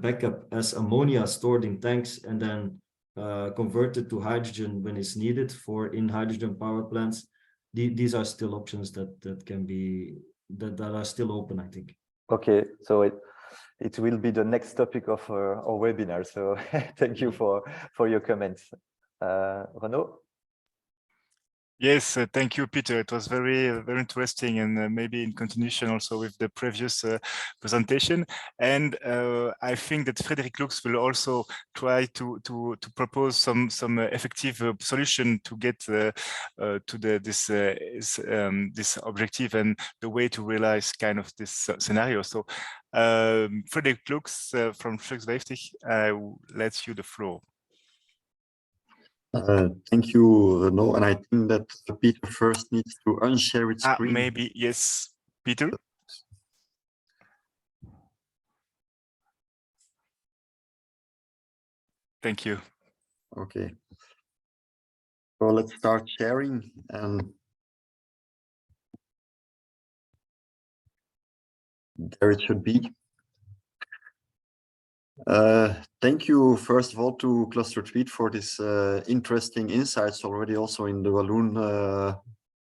backup as ammonia stored in tanks and then converted to hydrogen when it's needed for in hydrogen power plants. These are still options that can be that are still open, I think. Okay, so it will be the next topic of our webinar. So thank you for your comments. Renaud? Yes, thank you, Peter. It was very interesting, and maybe in continuation also with the previous presentation. And I think that Frederik Loeckx will also try to propose some effective solution to get to this objective and the way to realize kind of this scenario. So Frederik Loeckx from Volkswagen, I will let you the floor. Thank you, Renaud. And I think that Peter first needs to unshare its screen. Maybe, yes, Peter. Thank you. Okay. So let's start sharing. And there it should be. Thank you, first of all, to Cluster Tweet for this interesting insights already also in the Walloon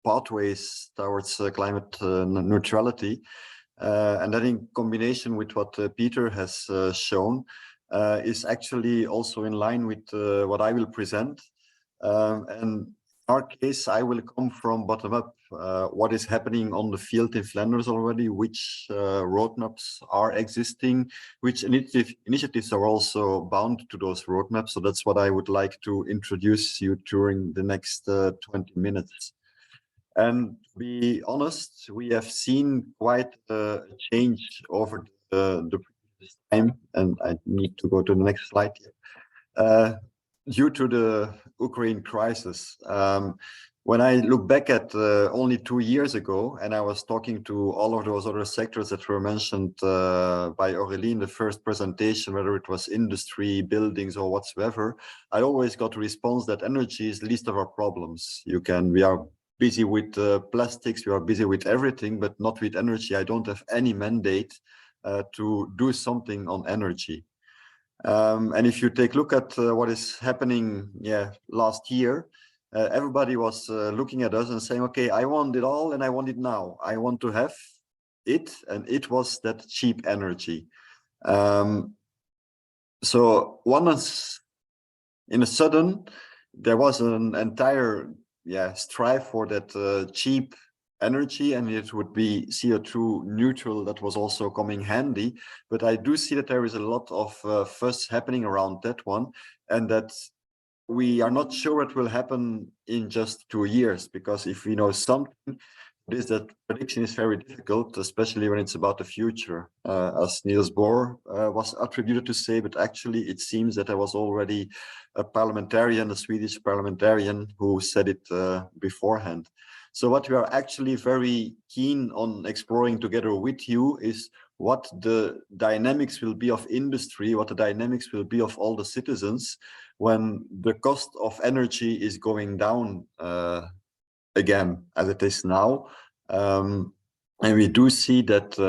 pathways towards climate neutrality. And that in combination with what Peter has shown is actually also in line with what I will present. And in our case, I will come from bottom up. What is happening on the field in Flanders already, which roadmaps are existing, which initiatives are also bound to those roadmaps. So that's what I would like to introduce you during the next 20 minutes. And to be honest, we have seen quite a change over the previous time, and I need to go to the next slide here. Due to the Ukraine crisis. When I look back at only 2 years ago, and I was talking to all of those other sectors that were mentioned by Aurélie in the first presentation, whether it was industry, buildings, or whatsoever, I always got a response that energy is the least of our problems. We are busy with plastics, we are busy with everything, but not with energy. I don't have any mandate to do something on energy. And if you take a look at what is happening last year, everybody was looking at us and saying, okay, I want it all and I want it now. I want to have it, and it was that cheap energy. So in a sudden, there was an entire strive for that cheap energy, and it would be CO2 neutral. That was also coming handy. But I do see that there is a lot of fuss happening around that one, and that we are not sure what will happen in just 2 years, because if we know something, it is that prediction is very difficult, especially when it's about the future, as Niels Bohr was attributed to say, but actually it seems that there was already a parliamentarian, a Swedish parliamentarian, who said it beforehand. So what we are actually very keen on exploring together with you is what the dynamics will be of industry, what the dynamics will be of all the citizens when the cost of energy is going down again, as it is now. And we do see that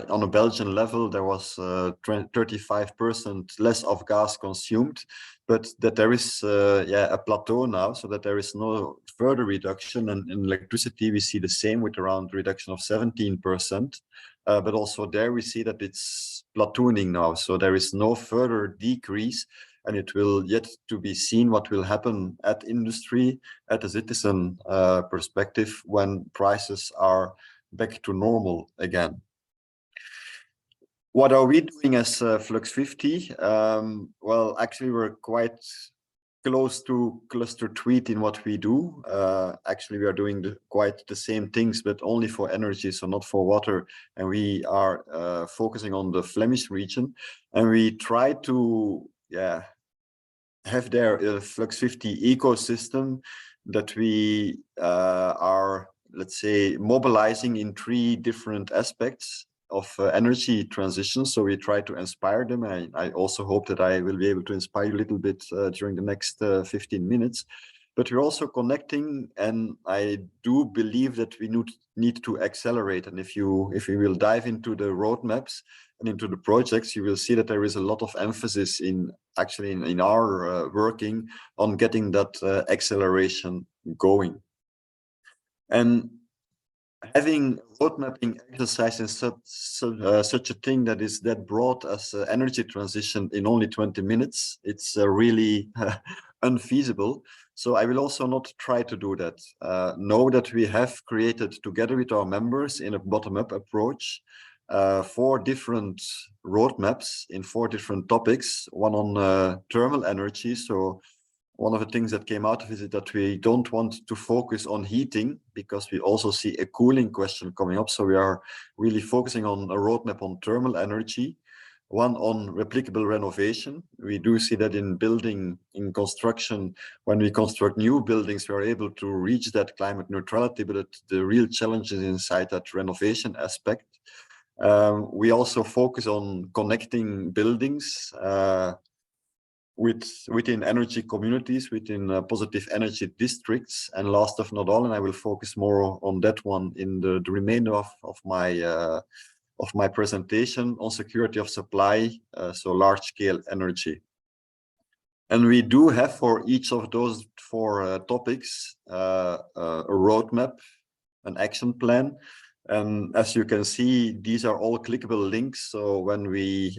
on a Belgian level, there was 35% less of gas consumed, but that there is a plateau now, so that there is no further reduction. And in electricity, we see the same, with around reduction of 17%. But also there we see that it's platooning now, so there is no further decrease, and it will yet to be seen what will happen at industry, at a citizen perspective, when prices are back to normal again. What are we doing as Flux 50? Well, actually, we're quite close to Cluster Tweet in what we do. Actually, we are doing quite the same things, but only for energy, so not for water. And we are focusing on the Flemish region, and we try to have there a Flux 50 ecosystem that we are, let's say, mobilizing in 3 different aspects of energy transition. So we try to inspire them. I also hope that I will be able to inspire you a little bit during the next 15 minutes. But we're also connecting, and I do believe that we need to accelerate. And if we will dive into the roadmaps and into the projects, you will see that there is a lot of emphasis in our working on getting that acceleration going. And having road mapping exercise in such a thing that is that broad as energy transition in only 20 minutes, it's really unfeasible. So I will also not try to do that. Know that we have created together with our members in a bottom-up approach 4 different roadmaps in 4 different topics. One on thermal energy. So one of the things that came out of it is that we don't want to focus on heating, because we also see a cooling question coming up. So we are really focusing on a roadmap on thermal energy. One on replicable renovation. We do see that in construction, when we construct new buildings, we are able to reach that climate neutrality, but the real challenge is inside that renovation aspect. We also focus on connecting buildings within energy communities, within positive energy districts. And last of not all, and I will focus more on that one in the remainder of my presentation, on security of supply, so large-scale energy. And we do have for each of those 4 topics a roadmap, an action plan. And as you can see, these are all clickable links. So when we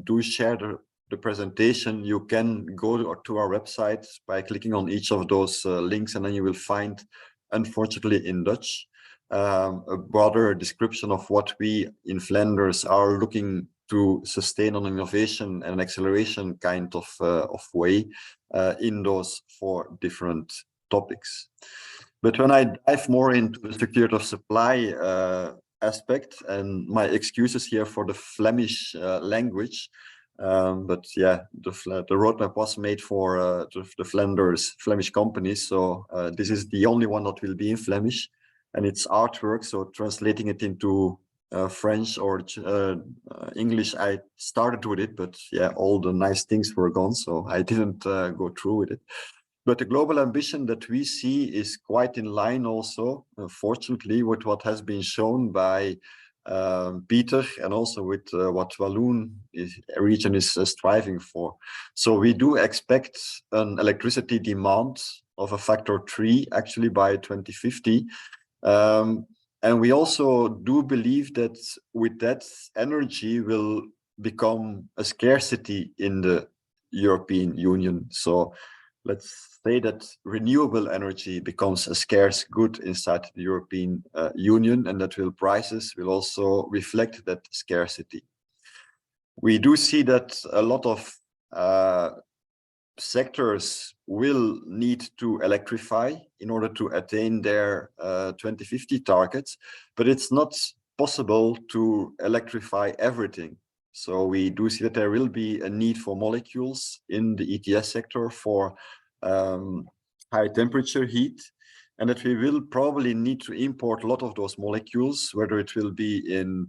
do share the presentation, you can go to our website by clicking on each of those links, and then you will find, unfortunately in Dutch, a broader description of what we in Flanders are looking to sustain on innovation and acceleration kind of way in those 4 different topics. But when I dive more into the security of supply aspect, and my excuses here for the Flemish language, but yeah, the roadmap was made for the Flemish companies, so this is the only one that will be in Flemish, and it's artwork, so translating it into French or English, I started with it, but yeah, all the nice things were gone, so I didn't go through with it. But the global ambition that we see is quite in line also, fortunately, with what has been shown by Pieter, and also with what Walloon region is striving for. So we do expect an electricity demand of a factor 3 actually by 2050. And we also do believe that with that, energy will become a scarcity in the European Union. So let's say that renewable energy becomes a scarce good inside the European Union, and that prices will also reflect that scarcity. We do see that a lot of sectors will need to electrify in order to attain their 2050 targets, but it's not possible to electrify everything. So we do see that there will be a need for molecules in the ETS sector for high temperature heat, and that we will probably need to import a lot of those molecules, whether it will be in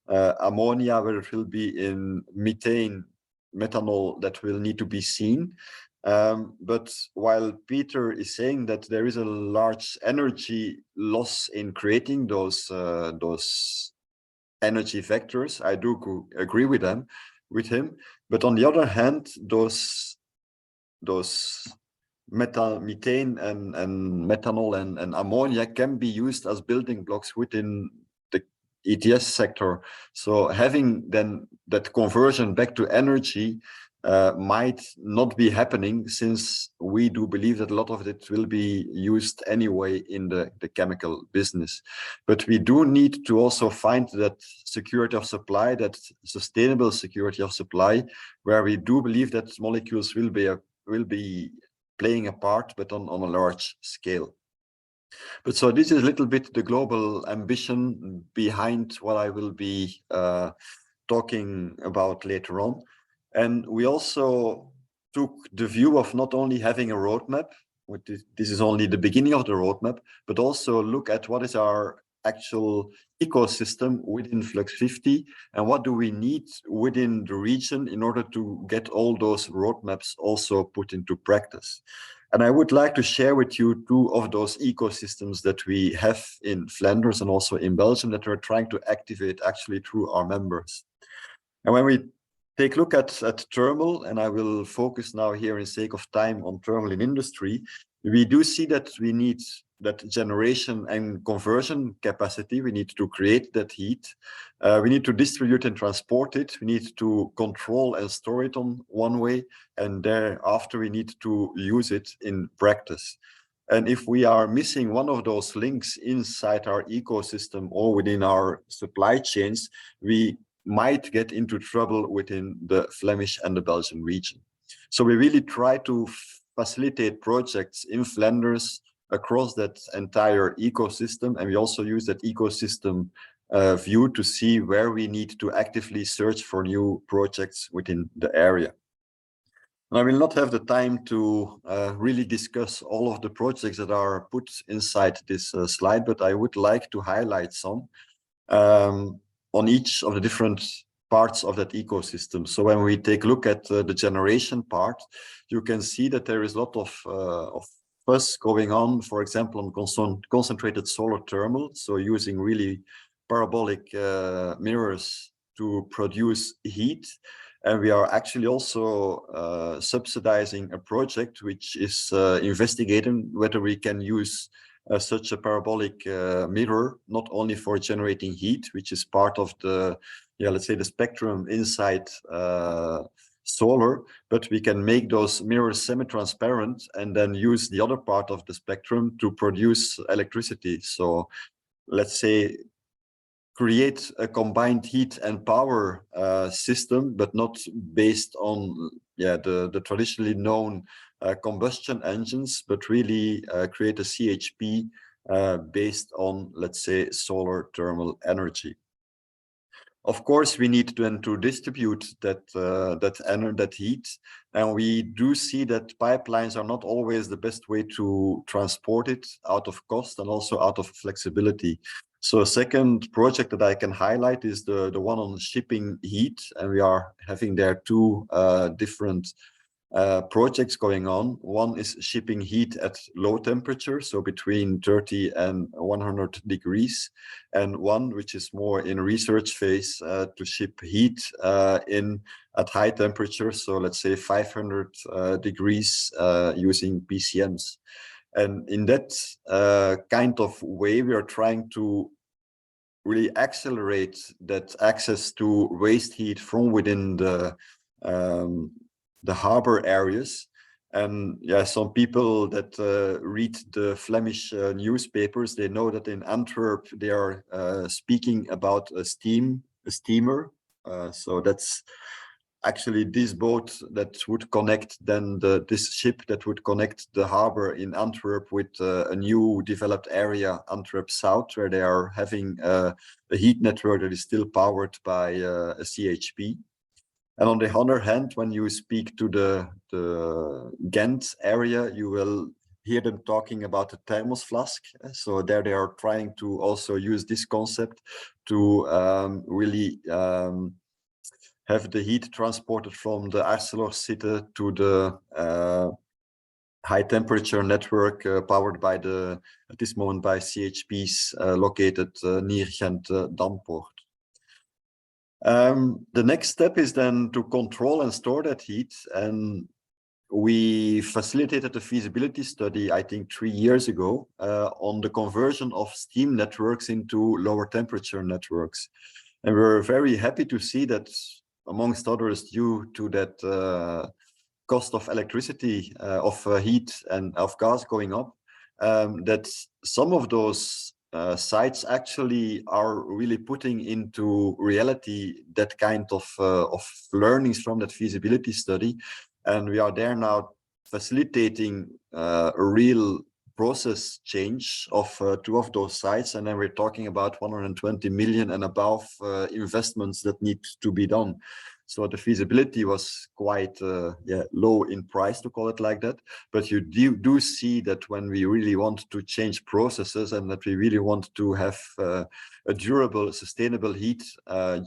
ammonia, whether it will be in methane, methanol, that will need to be seen. But while Pieter is saying that there is a large energy loss in creating those energy vectors, I do agree with him. But on the other hand, those methane and methanol and ammonia can be used as building blocks within the ETS sector. So having then that conversion back to energy might not be happening, since we do believe that a lot of it will be used anyway in the chemical business. But we do need to also find that security of supply, that sustainable security of supply, where we do believe that molecules will be playing a part, but on a large scale. But so this is a little bit the global ambition behind what I will be talking about later on. And we also took the view of not only having a roadmap, this is only the beginning of the roadmap, but also look at what is our actual ecosystem within Flux 50, and what do we need within the region in order to get all those roadmaps also put into practice. And I would like to share with you 2 of those ecosystems that we have in Flanders and also in Belgium that we're trying to activate actually through our members. And when we take a look at thermal, and I will focus now here in sake of time on thermal in industry, we do see that we need that generation and conversion capacity. We need to create that heat. We need to distribute and transport it. We need to control and store it on one way, and thereafter we need to use it in practice. And if we are missing one of those links inside our ecosystem or within our supply chains, we might get into trouble within the Flemish and the Belgian region. So we really try to facilitate projects in Flanders across that entire ecosystem, and we also use that ecosystem view to see where we need to actively search for new projects within the area. And I will not have the time to really discuss all of the projects that are put inside this slide, but I would like to highlight some on each of the different parts of that ecosystem. So when we take a look at the generation part, you can see that there is a lot of fuss going on, for example, on concentrated solar thermal, so using really parabolic mirrors to produce heat. And we are actually also subsidizing a project which is investigating whether we can use such a parabolic mirror, not only for generating heat, which is part of the, let's say, the spectrum inside solar, but we can make those mirrors semi-transparent and then use the other part of the spectrum to produce electricity. So let's say create a combined heat and power system, but not based on the traditionally known combustion engines, but really create a CHP based on, let's say, solar thermal energy. Of course, we need then to distribute that heat, and we do see that pipelines are not always the best way to transport it out of cost and also out of flexibility. So a second project that I can highlight is the one on shipping heat, and we are having there 2 different projects going on. One is shipping heat at low temperature, so between 30 and 100 degrees, and one which is more in research phase to ship heat at high temperature, so let's say 500 degrees using PCMs. And in that kind of way, we are trying to really accelerate that access to waste heat from within the harbor areas. And yeah, some people that read the Flemish newspapers, they know that in Antwerp they are speaking about a steamer. So that's actually this boat that would connect then this ship that would connect the harbor in Antwerp with a new developed area, Antwerp South, where they are having a heat network that is still powered by a CHP. And on the other hand, when you speak to the Ghent area, you will hear them talking about the thermos flask. So there they are trying to also use this concept to really have the heat transported from the ArcelorMittal to the high temperature network powered by at this moment by CHPs located near Ghent Damport. The next step is then to control and store that heat, and we facilitated a feasibility study, I think 3 years ago, on the conversion of steam networks into lower temperature networks. And we're very happy to see that, amongst others, due to that cost of electricity, of heat and of gas going up, that some of those sites actually are really putting into reality that kind of learnings from that feasibility study. And we are there now facilitating a real process change of 2 of those sites. And then we're talking about 120 million and above investments that need to be done. So the feasibility was quite low in price, to call it like that. But you do see that when we really want to change processes and that we really want to have a durable, sustainable heat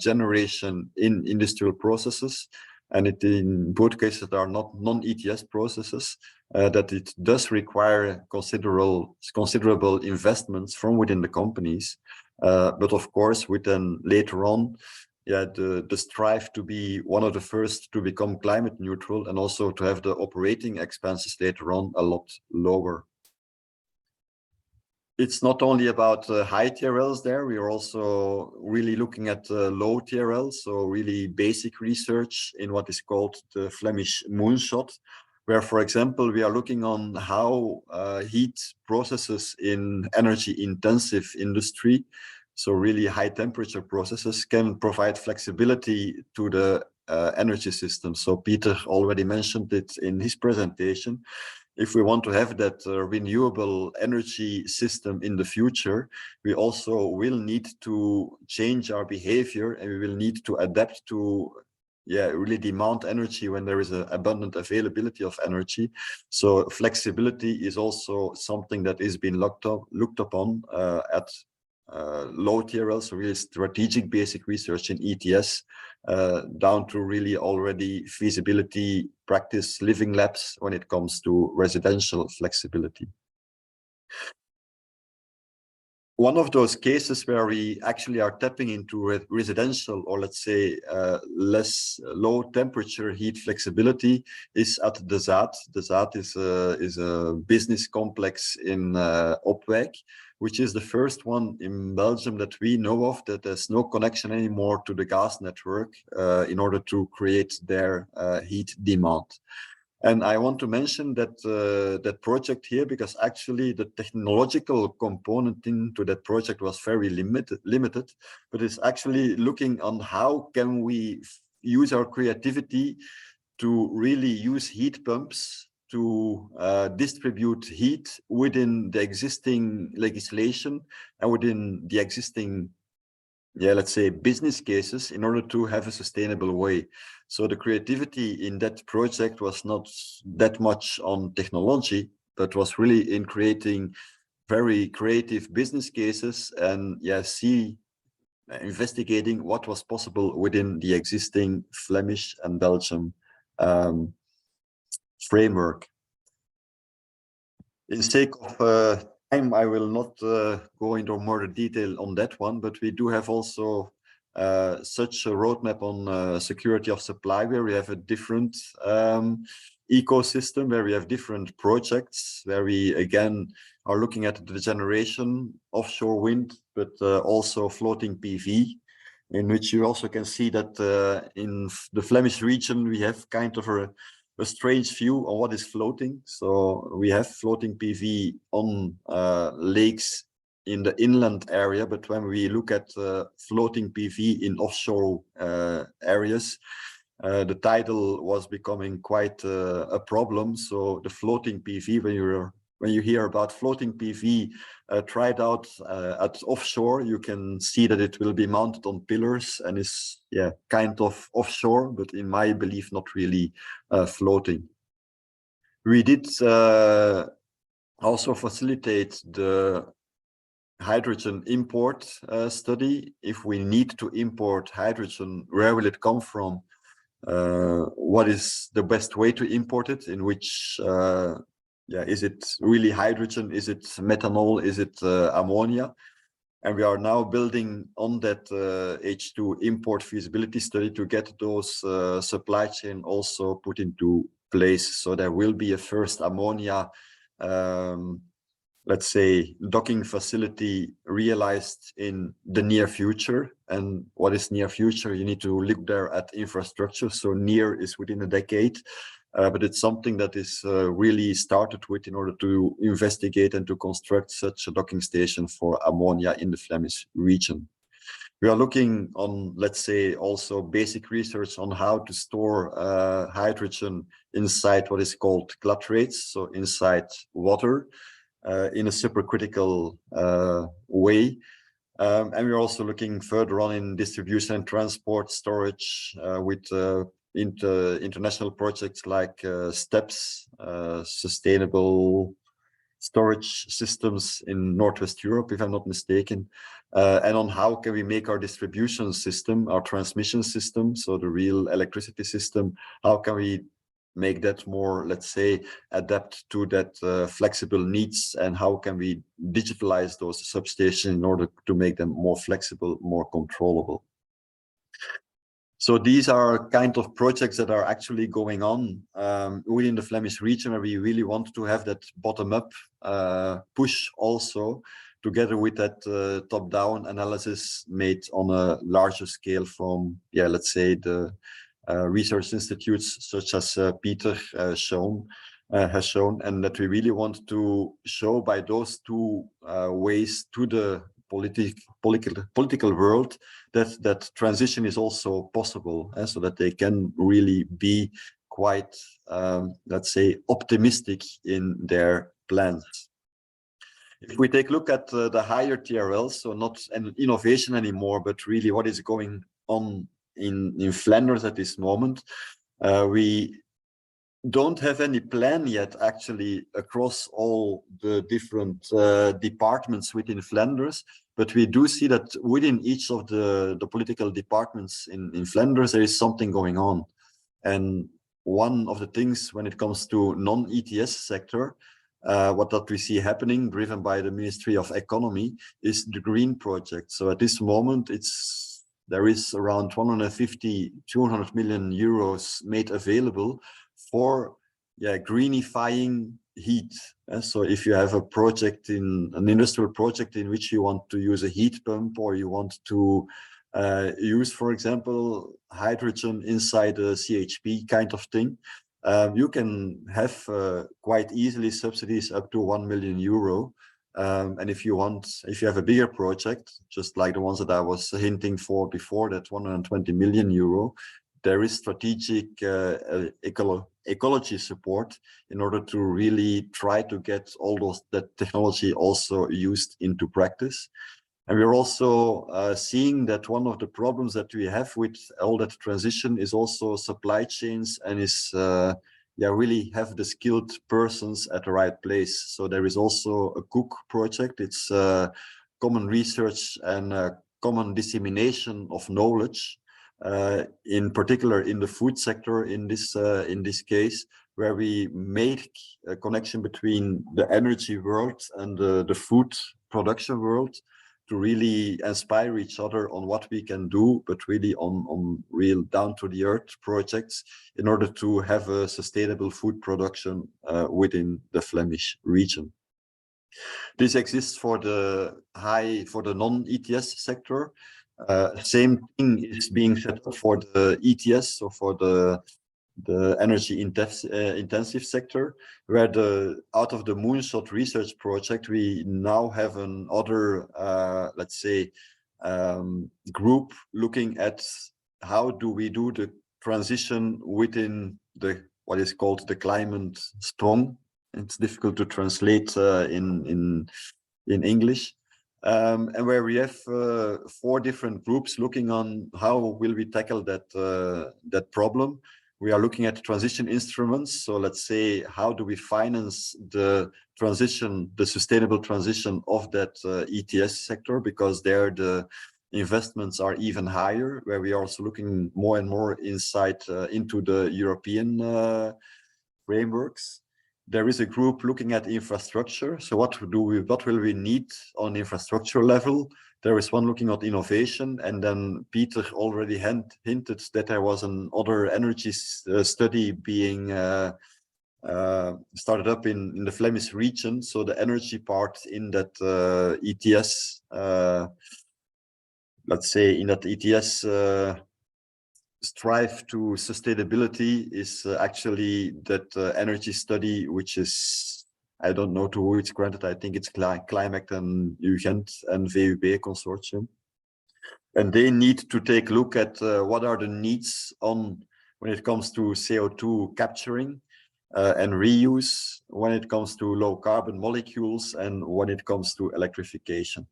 generation in industrial processes, and in both cases that are not non-ETS processes, that it does require considerable investments from within the companies. But of course, with then later on, the strive to be one of the first to become climate neutral and also to have the operating expenses later on a lot lower. It's not only about high TRLs there, we are also really looking at low TRLs, so really basic research in what is called the Flemish moonshot, where, for example, we are looking on how heat processes in energy-intensive industry, so really high temperature processes, can provide flexibility to the energy system. So Pieter already mentioned it in his presentation. If we want to have that renewable energy system in the future, we also will need to change our behavior, and we will need to adapt to really demand energy when there is an abundant availability of energy. So flexibility is also something that is being looked upon at low TRL, so really strategic basic research in ETS, down to really already feasibility practice living labs when it comes to residential flexibility. One of those cases where we actually are tapping into residential, or let's say less low temperature heat flexibility, is at De Zaat. De Zaat is a business complex in Opwijk, which is the first one in Belgium that we know of that there's no connection anymore to the gas network in order to create their heat demand. And I want to mention that that project here, because actually the technological component into that project was very limited, but it's actually looking on how can we use our creativity to really use heat pumps to distribute heat within the existing legislation and within the existing, let's say, business cases in order to have a sustainable way. So the creativity in that project was not that much on technology, but was really in creating very creative business cases and investigating what was possible within the existing Flemish and Belgium framework. In the sake of time, I will not go into more detail on that one, but we do have also such a roadmap on security of supply, where we have a different ecosystem, where we have different projects, where we again are looking at the generation, offshore wind, but also floating PV, in which you also can see that in the Flemish region, we have kind of a strange view on what is floating. So we have floating PV on lakes in the inland area, but when we look at floating PV in offshore areas, the tidal was becoming quite a problem. So the floating PV, when you hear about floating PV tried out at offshore, you can see that it will be mounted on pillars and is kind of offshore, but in my belief, not really floating. We did also facilitate the hydrogen import study. If we need to import hydrogen, where will it come from? What is the best way to import it? In which is it really hydrogen? Is it methanol? Is it ammonia? And we are now building on that H2 import feasibility study to get those supply chain also put into place. So there will be a first ammonia, let's say, docking facility realized in the near future. And what is near future? You need to look there at infrastructure. So near is within a decade. But it's something that is really started with in order to investigate and to construct such a docking station for ammonia in the Flemish region. We are looking on, let's say, also basic research on how to store hydrogen inside what is called glatrates, so inside water, in a supercritical way. And we're also looking further on in distribution and transport storage with international projects like STEPS, sustainable storage systems in Northwest Europe, if I'm not mistaken, and on how can we make our distribution system, our transmission system, so the real electricity system, how can we make that more, let's say, adapt to that flexible needs, and how can we digitalize those substations in order to make them more flexible, more controllable. So these are kind of projects that are actually going on within the Flemish region, where we really want to have that bottom-up push also, together with that top-down analysis made on a larger scale from, let's say, the research institutes such as Pieter has shown, and that we really want to show by those two ways to the political world that transition is also possible, so that they can really be quite, let's say, optimistic in their plans. If we take a look at the higher TRL, so not an innovation anymore, but really what is going on in Flanders at this moment, we don't have any plan yet actually across all the different departments within Flanders, but we do see that within each of the political departments in Flanders there is something going on. And one of the things when it comes to non-ETS sector, what that we see happening, driven by the Ministry of Economy, is the green project. So at this moment there is around 150-200 million euros made available for greenifying heat. So if you have a project, in an industrial project in which you want to use a heat pump, or you want to use, for example, hydrogen inside a CHP kind of thing, you can have quite easily subsidies up to 1 million euro. And if you have a bigger project, just like the ones that I was hinting for before, that 120 million euro, there is strategic ecology support in order to really try to get all that technology also used into practice. And we're also seeing that one of the problems that we have with all that transition is also supply chains, and is really have the skilled persons at the right place. So there is also a Cook project. It's common research and common dissemination of knowledge, in particular in the food sector in this case, where we make a connection between the energy world and the food production world to really inspire each other on what we can do, but really on real down-to-the-earth projects in order to have a sustainable food production within the Flemish region. This exists for the non-ETS sector. Same thing is being set up for the ETS, so for the energy intensive sector, where out of the Moonshot research project, we now have another, let's say, group looking at how do we do the transition within what is called the climate sprong. It's difficult to translate in English. And where we have 4 different groups looking on how will we tackle that problem. We are looking at transition instruments. So let's say, how do we finance the transition, the sustainable transition of that ETS sector? Because there the investments are even higher, where we are also looking more and more into the European frameworks. There is a group looking at infrastructure. So what will we need on infrastructure level? There is one looking at innovation, and then Pieter already hinted that there was another energy study being started up in the Flemish region. So the energy part in that ETS, let's say in that ETS strive to sustainability is actually that energy study, which is, I don't know to who it's granted. I think it's Climate and UGent and VUB consortium. And they need to take a look at what are the needs when it comes to CO2 capturing and reuse, when it comes to low carbon molecules, and when it comes to electrification.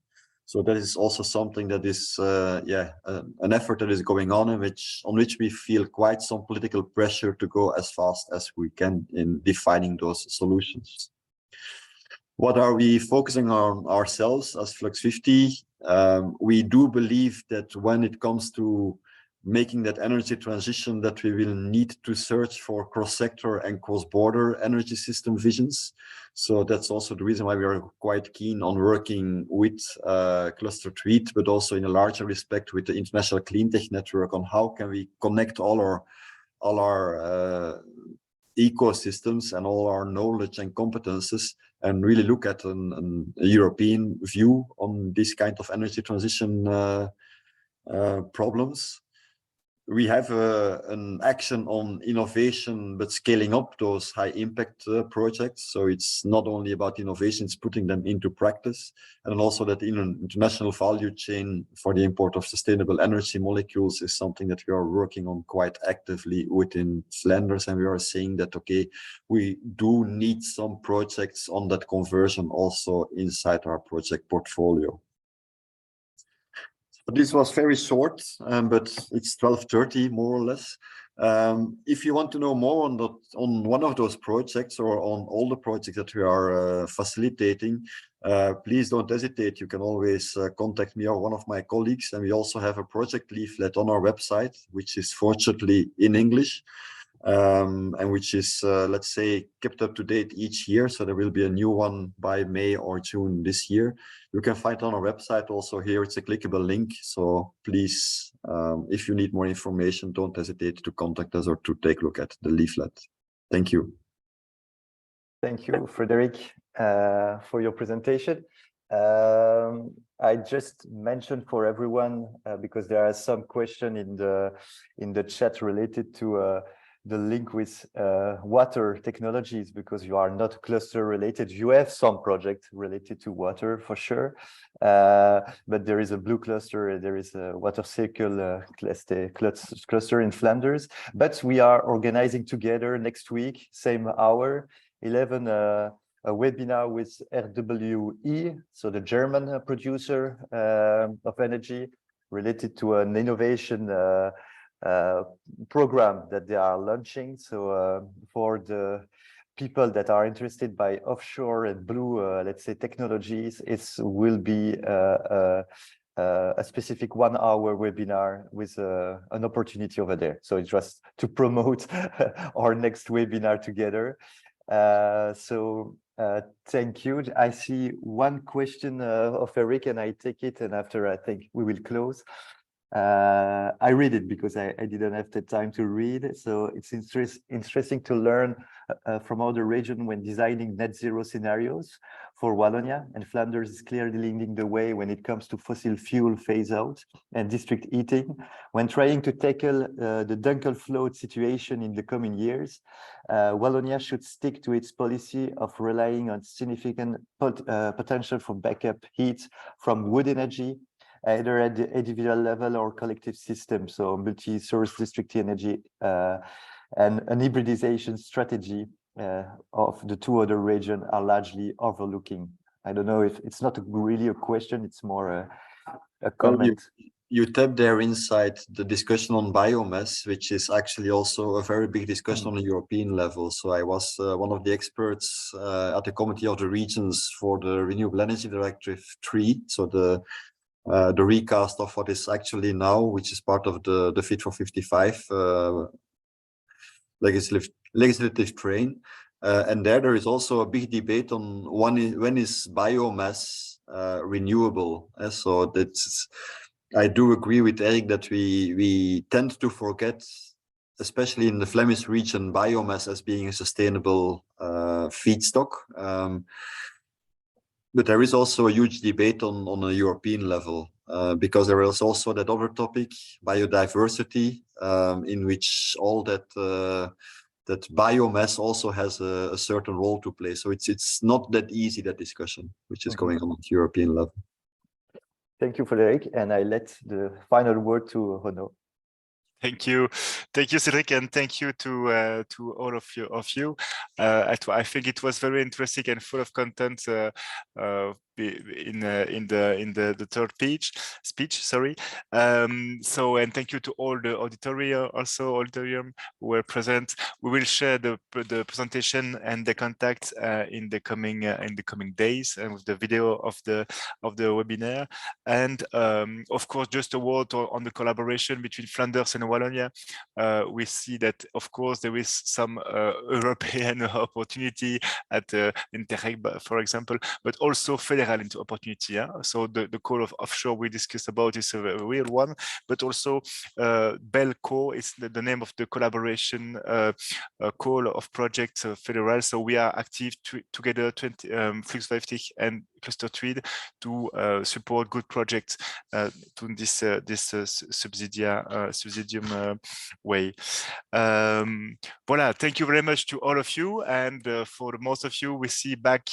So that is also something that is, an effort that is going on, on which we feel quite some political pressure to go as fast as we can in defining those solutions. What are we focusing on ourselves as Flux 50? We do believe that when it comes to making that energy transition, that we will need to search for cross-sector and cross-border energy system visions. So that's also the reason why we are quite keen on working with Cluster Tweet, but also in a larger respect with the International Clean Tech Network on how can we connect all our ecosystems and all our knowledge and competences, and really look at a European view on this kind of energy transition problems. We have an action on innovation, but scaling up those high impact projects. So it's not only about innovations, putting them into practice, and also that in an international value chain for the import of sustainable energy molecules is something that we are working on quite actively within Flanders. And we are saying that, okay, we do need some projects on that conversion also inside our project portfolio. But this was very short, but it's 12:30 more or less. If you want to know more on one of those projects or on all the projects that we are facilitating, please don't hesitate. You can always contact me or one of my colleagues. And we also have a project leaflet on our website, which is fortunately in English, and which is, let's say, kept up to date each year. So there will be a new one by May or June this year. You can find on our website also here. It's a clickable link. So please, if you need more information, don't hesitate to contact us or to take a look at the leaflet. Thank you. Thank you, Frederik, for your presentation. I just mentioned for everyone, because there are some questions in the chat related to the link with water technologies, because you are not cluster related. You have some projects related to water for sure, but there is a blue cluster, there is a water circle cluster in Flanders. But we are organizing together next week, same hour, 11, a webinar with RWE, so the German producer of energy, related to an innovation program that they are launching. So for the people that are interested by offshore and blue, let's say, technologies, it will be a specific 1 hour webinar with an opportunity over there. So it's just to promote our next webinar together. Thank you. I see one question of Eric, and I take it, and after I think we will close. I read it because I didn't have the time to read. So it's interesting to learn from other regions when designing net zero scenarios for Wallonia, and Flanders is clearly leading the way when it comes to fossil fuel phase out and district heating. When trying to tackle the Dunkel flood situation in the coming years, Wallonia should stick to its policy of relying on significant potential for backup heat from wood energy, either at the individual level or collective system, so multi-source district energy, and an hybridization strategy of the 2 other regions are largely overlooking. I don't know if it's not really a question, it's more a comment. Well, you tapped there inside the discussion on biomass, which is actually also a very big discussion on a European level. So I was one of the experts at the Committee of the Regions for the Renewable Energy Directive 3, so the recast of what is actually now, which is part of the Fit for 55 legislative train. And there is also a big debate on when is biomass renewable. So that's, I do agree with Eric that we tend to forget, especially in the Flemish region, biomass as being a sustainable feedstock. But there is also a huge debate on a European level, because there is also that other topic, biodiversity, in which all that biomass also has a certain role to play. So it's not that easy, that discussion, which is going on at European level. Thank you, Frederik, and I let the final word to Renaud. Thank you, Cedric, and thank you to all of you. I think it was very interesting and full of content in the third speech. Sorry. And thank you to all the auditorium who were present. We will share the presentation and the contact in the coming days, and with the video of the webinar. And of course, just a word on the collaboration between Flanders and Wallonia. We see that, of course, there is some European opportunity at Interreg, for example, but also federal opportunity. So the call of offshore we discussed about is a real one, but also BELCO is the name of the collaboration call of project federal. So we are active together, Flux 50 and Cluster Tweed, to support good projects to this subsidium way. Voilà, thank you very much to all of you, and for most of you, we see back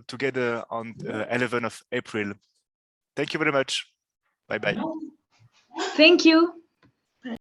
together on 11th of April. Thank you very much. Bye-bye. Thank you.